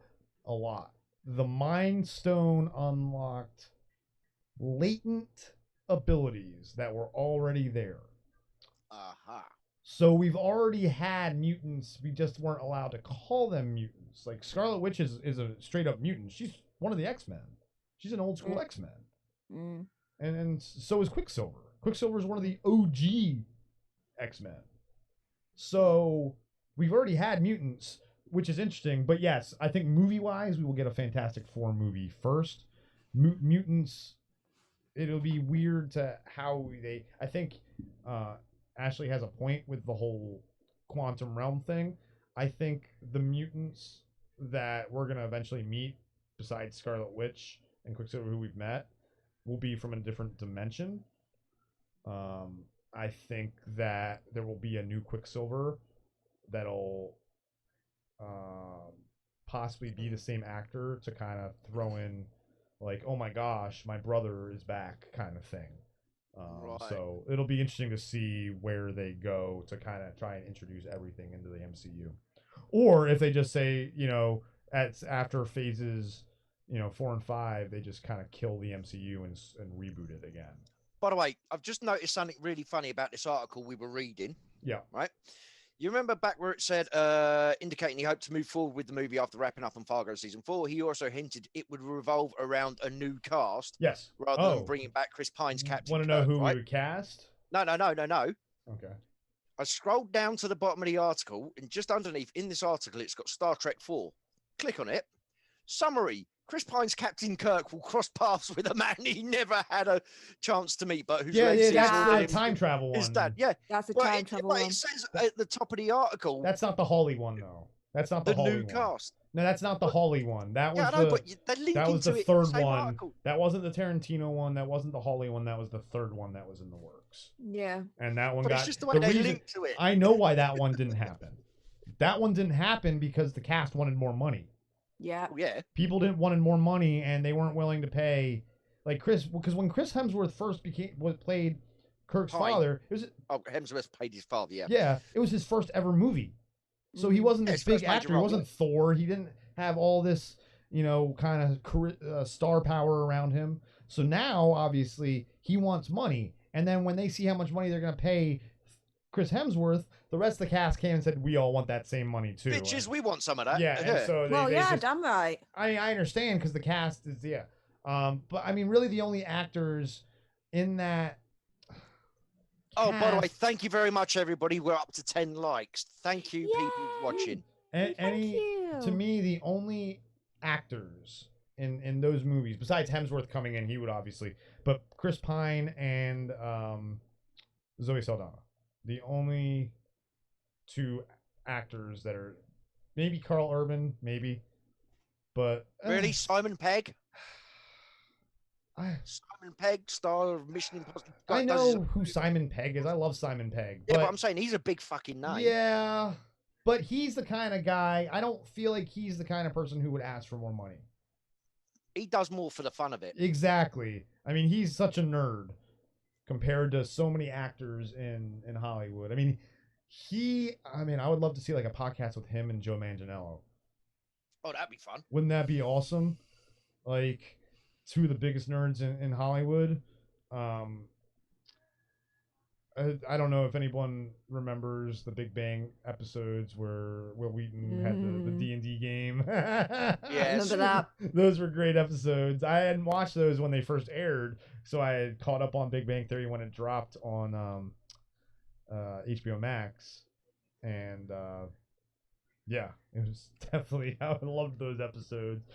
a lot. The Mind Stone unlocked latent abilities that were already there. So we've already had mutants. We just weren't allowed to call them mutants. Like Scarlet Witch is a straight up mutant. She's one of the X-Men. She's an old school X-Men. And so is Quicksilver. Quicksilver is one of the OG X-Men. So we've already had mutants, which is interesting. But yes, I think movie-wise, we will get a Fantastic Four movie first. Mutants, it'll be weird to how they... I think... Ashley has a point with the whole quantum realm thing. I think the mutants that we're going to eventually meet, besides Scarlet Witch and Quicksilver, who we've met, will be from a different dimension. I think that there will be a new Quicksilver that'll possibly be the same actor to kind of throw in, like, oh my gosh, my brother is back kind of thing. Right. So it'll be interesting to see where they go to kind of try and introduce everything into the MCU, or if they just say, after phases, 4 and 5, they just kind of kill the MCU and reboot it again. By the way, I've just noticed something really funny about this article we were reading. Yeah. Right. You remember back where it said, indicating he hoped to move forward with the movie after wrapping up on Fargo season 4. He also hinted it would revolve around a new cast. Yes. Rather than bringing back Chris Pine's Captain Want to know Kirk, who right? we would cast? No. Okay. I scrolled down to the bottom of the article, and just underneath in this article, it's got Star Trek 4. Click on it. Summary. Chris Pine's Captain Kirk will cross paths with a man he never had a chance to meet, but whose legacy that's the time travel one. His dad, yeah. That's a time travel one. It says at the top of the article. That's not the Hawley one, though. That's not the Hawley new one. cast. No, that's not the Hawley one. That was that was the it third in the same one. Article. That wasn't the Tarantino one. That wasn't the Hawley one. That was the third one that was in the works. Yeah. And that one But got. it's just the way they linked to it. I know why that one didn't happen. That one didn't happen because the cast wanted more money. Yeah. Oh, yeah. People wanted more money, and they weren't willing to pay. Like Chris, because when Chris Hemsworth first played Kirk's father, it was. Oh, Hemsworth played his father. Yeah. Yeah, it was his first ever movie. So he wasn't this big actor. He wasn't Thor. He didn't have all this, kind of star power around him. So now, obviously, he wants money. And then when they see how much money they're going to pay Chris Hemsworth, the rest of the cast came and said, we all want that same money, too. Bitches, we want some of that. Yeah. And so damn right. I understand because the cast is, but, I mean, really the only actors in that... Oh, by the way, thank you very much, everybody. We're up to 10 likes. Thank you, people watching. To me, the only actors in those movies, besides Hemsworth coming in, he would obviously, but Chris Pine and Zoe Saldana, the only two actors that are, maybe Carl Urban, maybe, but really, Simon Pegg. Simon Pegg, star of Mission Impossible. I know who Simon Pegg is. I love Simon Pegg. Yeah, but I'm saying he's a big fucking name. Yeah, but he's the kind of guy, I don't feel like he's the kind of person who would ask for more money. He does more for the fun of it. Exactly. I mean, he's such a nerd compared to so many actors in Hollywood. I mean, I would love to see like a podcast with him and Joe Manganiello. Oh, that'd be fun. Wouldn't that be awesome? Like, two of the biggest nerds in Hollywood. I don't know if anyone remembers the Big Bang episodes where Will Wheaton had the D&D game. Yes. Remember that? Those were great episodes. I hadn't watched those when they first aired, so I had caught up on Big Bang Theory when it dropped on HBO Max. And yeah, it was definitely, I loved those episodes.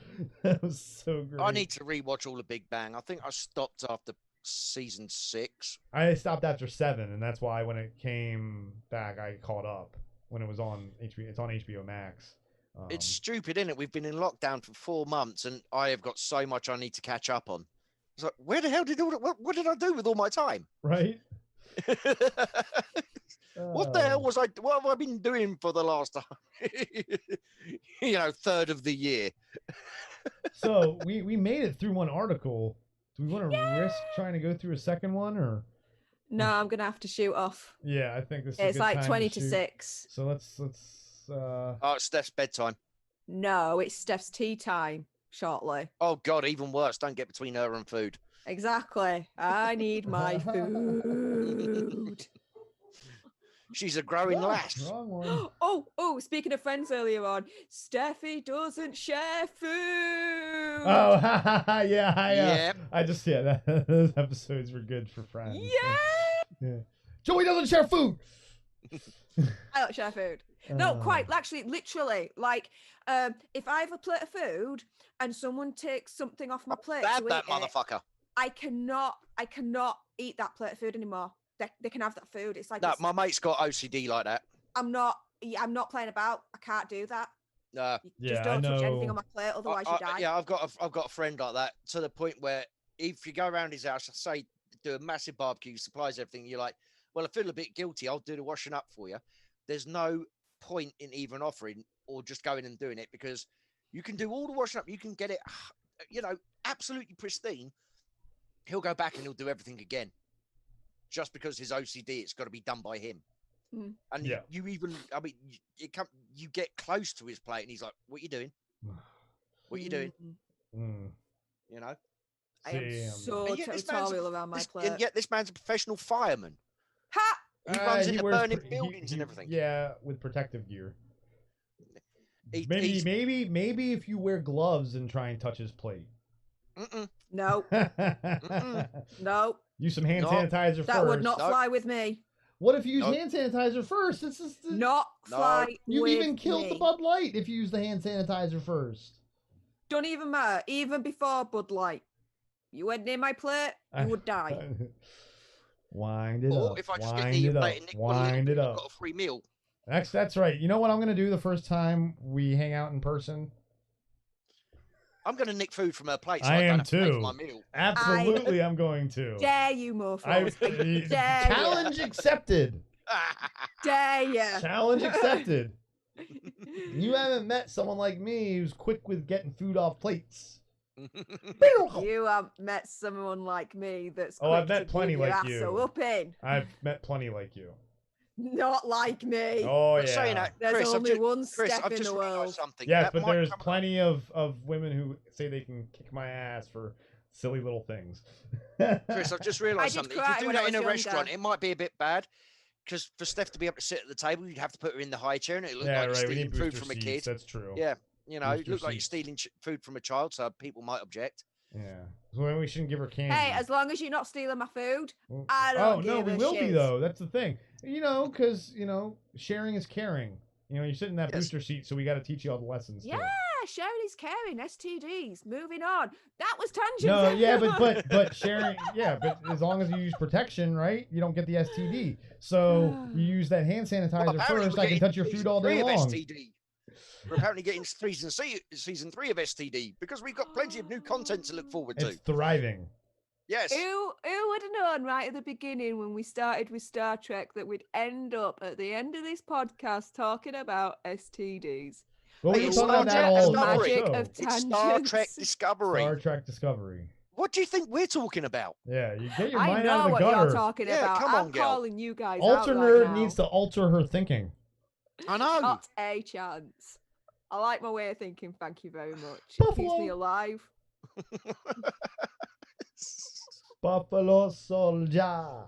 That was so great. I need to rewatch all the Big Bang. I think I stopped after season 6. I stopped after 7, and that's why when it came back, I caught up when it was on HBO. It's on HBO Max. It's stupid, isn't it? We've been in lockdown for 4 months, and I have got so much I need to catch up on. It's like, where the hell did what did I do with all my time? Right? What the hell was I? What have I been doing for the last, third of the year? So we made it through one article. Do we want to risk trying to go through a second one, or? No, I'm gonna have to shoot off. Yeah, I think this is. It's a good like time 20 to shoot. 6. So let's. Oh, it's Steph's bedtime. No, it's Steph's tea time shortly. Oh God, even worse. Don't get between her and food. Exactly. I need my food. She's a growing lass. Wrong one. Oh, speaking of friends earlier on, Steffi doesn't share food. Oh, yeah, Yep. I just those episodes were good for friends. Yeah. Joey doesn't share food. I don't share food. No, quite. Actually, literally, like, if I have a plate of food and someone takes something off my plate, Bad to that eat it, motherfucker. I cannot eat that plate of food anymore. They can have that food. It's like No, my mate's got OCD like that. I'm not playing about. I can't do that. No. You just don't touch anything on my plate, otherwise you die. Yeah, I've got a friend like that, to the point where if you go around his house, say do a massive barbecue, supplies everything, you're like, well, I feel a bit guilty. I'll do the washing up for you. There's no point in even offering or just going and doing it, because you can do all the washing up. You can get it, absolutely pristine. He'll go back and he'll do everything again. Just because his OCD, it's got to be done by him. Mm. And you even, I mean, you get close to his plate and he's like, what are you doing? What are you doing? You know? I am so territorial around my plate. And yet this man's a professional fireman. Ha! He runs into burning buildings and everything. Yeah, with protective gear. He's- Maybe if you wear gloves and try and touch his plate. No. No. Use some hand sanitizer first. That would not fly with me. What if you use hand sanitizer first? This is not fly. You with even killed me. the Bud Light if you use the hand sanitizer first. Don't even matter. Even before Bud Light, you went near my plate, you would die. Wind it or up. if I just get Wind near your it plate up. and nick Wind it up. you've got a free meal. That's right. You know what I'm gonna do the first time we hang out in person? I'm going to nick food from her plate. So I I don't am have to pay for too. my meal. Absolutely, I'm going to. Dare you, mofos. Dare Challenge accepted. Dare you. Challenge accepted. You haven't met someone like me who's quick with getting food off plates. You have met someone like me that's Oh, I've quick met to plenty give your like ass you. a whooping. I've met plenty like you. Not like me. Oh, But saying yeah. that, There's Chris, only one Chris, step I've in just the realised world. something. Yes, That but might there's come- plenty of women who say they can kick my ass for silly little things. Chris, I've just realised I did something. If cry you do when I that in a was restaurant, younger. it might be a bit bad. Because for Steph to be able to sit at the table, you'd have to put her in the high chair, and it looked Yeah, like you're right. We stealing need food booster from a seats. kid. That's true. Yeah, you know, it Booster looked like you're seats. stealing food from a child, so people might object. Yeah. So we shouldn't give her candy. Hey, as long as you're not stealing my food, Well, I don't Oh give no, we a will be shit. though. That's the thing. Because sharing is caring. You're sitting in that Yes. booster seat, so we got to teach you all the lessons. too. Yeah, sharing is caring. STDs. Moving on. That was tangent. No, yeah, but sharing, yeah, but as long as you use protection, right? You don't get the STD. So you use that hand sanitizer apparently first. we're I can getting touch your food all day season 3 long. of STD. We're apparently getting season 3 of STD because we've got plenty of new content to look forward to. It's thriving. Yes. Who would have known right at the beginning when we started with Star Trek that we'd end up at the end of this podcast talking about STDs? Well, we Hey, can it's talk about Star that Trek all Discovery. show. Magic of It's Star Trek tangents. Discovery. Star Trek Discovery. What do you think we're talking about? Yeah, you get your I mind know out of the what gutter. you're talking Yeah, about. come on, I'm girl. calling you guys Alter out nerd right now. needs to alter her thinking. I know. Not a chance. I like my way of thinking. Thank you very much. It keeps Buffalo. me alive. Buffalo Soldier.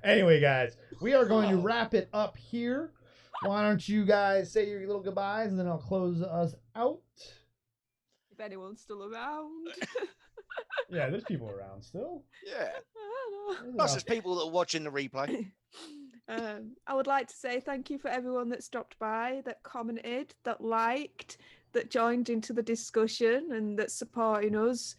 Anyway, guys, we are going to wrap it up here. Why don't you guys say your little goodbyes and then I'll close us out. If anyone's still around. Yeah, there's people around still. Yeah. I don't know. Plus, there's people that are watching the replay. I would like to say thank you for everyone that stopped by, that commented, that liked, that joined into the discussion, and that's supporting us.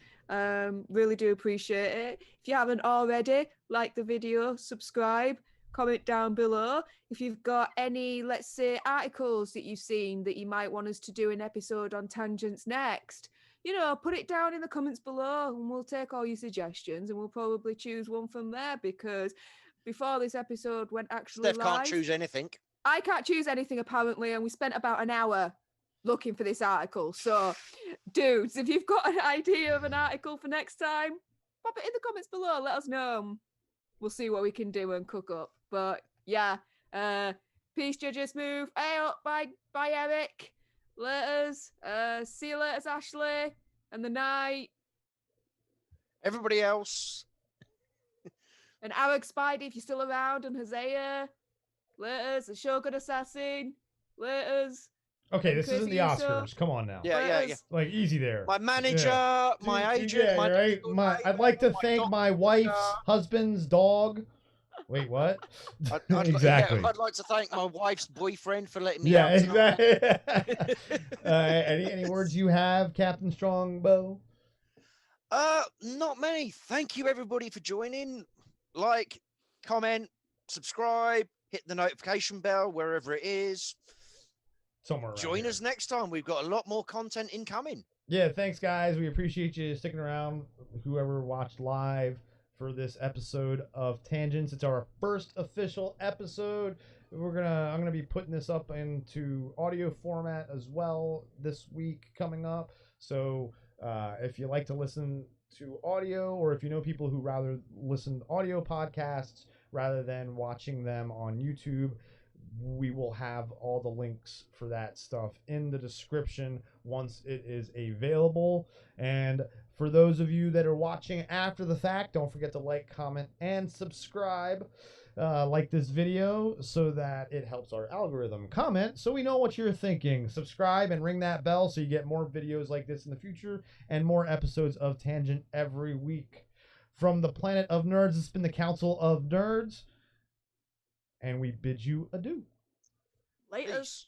Really do appreciate it. If you haven't already, like the video, subscribe, comment down below. If you've got any, let's say, articles that you've seen that you might want us to do an episode on tangents next, put it down in the comments below and we'll take all your suggestions and we'll probably choose one from there, because before this episode went actually Steph live, can't choose anything. I can't choose anything apparently, and we spent about an hour looking for this article. So, dudes, if you've got an idea of an article for next time, pop it in the comments below. Let us know. We'll see what we can do and cook up. But yeah, peace, judges. Move. Hey up. Bye, Eric. Laters. See you later, Ashley. And the night. Everybody else. And Arag Spidey, if you're still around, and Hosea. Laters. The Shogun Assassin. Laters. Okay, this isn't the Crazy Oscars. Come on now. Yeah. Like, easy there. My manager, my agent, Yeah, my right. I'd like to thank my wife's husband's dog. Wait, what? Exactly. I'd like to thank my wife's boyfriend for letting me Yeah, out tonight. exactly. Any words you have, Captain Strongbow? Not many. Thank you everybody for joining. Like, comment, subscribe, hit the notification bell wherever it is. Somewhere around Join here. us next time. We've got a lot more content incoming. Yeah, thanks guys. We appreciate you sticking around. Whoever watched live for this episode of Tangents. It's our first official episode. I'm gonna be putting this up into audio format as well this week coming up. So if you like to listen to audio, or if you know people who rather listen to audio podcasts rather than watching them on YouTube, we will have all the links for that stuff in the description once it is available. And for those of you that are watching after the fact, don't forget to like, comment, and subscribe. Like this video so that it helps our algorithm. Comment so we know what you're thinking. Subscribe and ring that bell so you get more videos like this in the future and more episodes of Tangent every week. From the Planet of Nerds, it's been the Council of Nerds, and we bid you adieu. Later. Peace.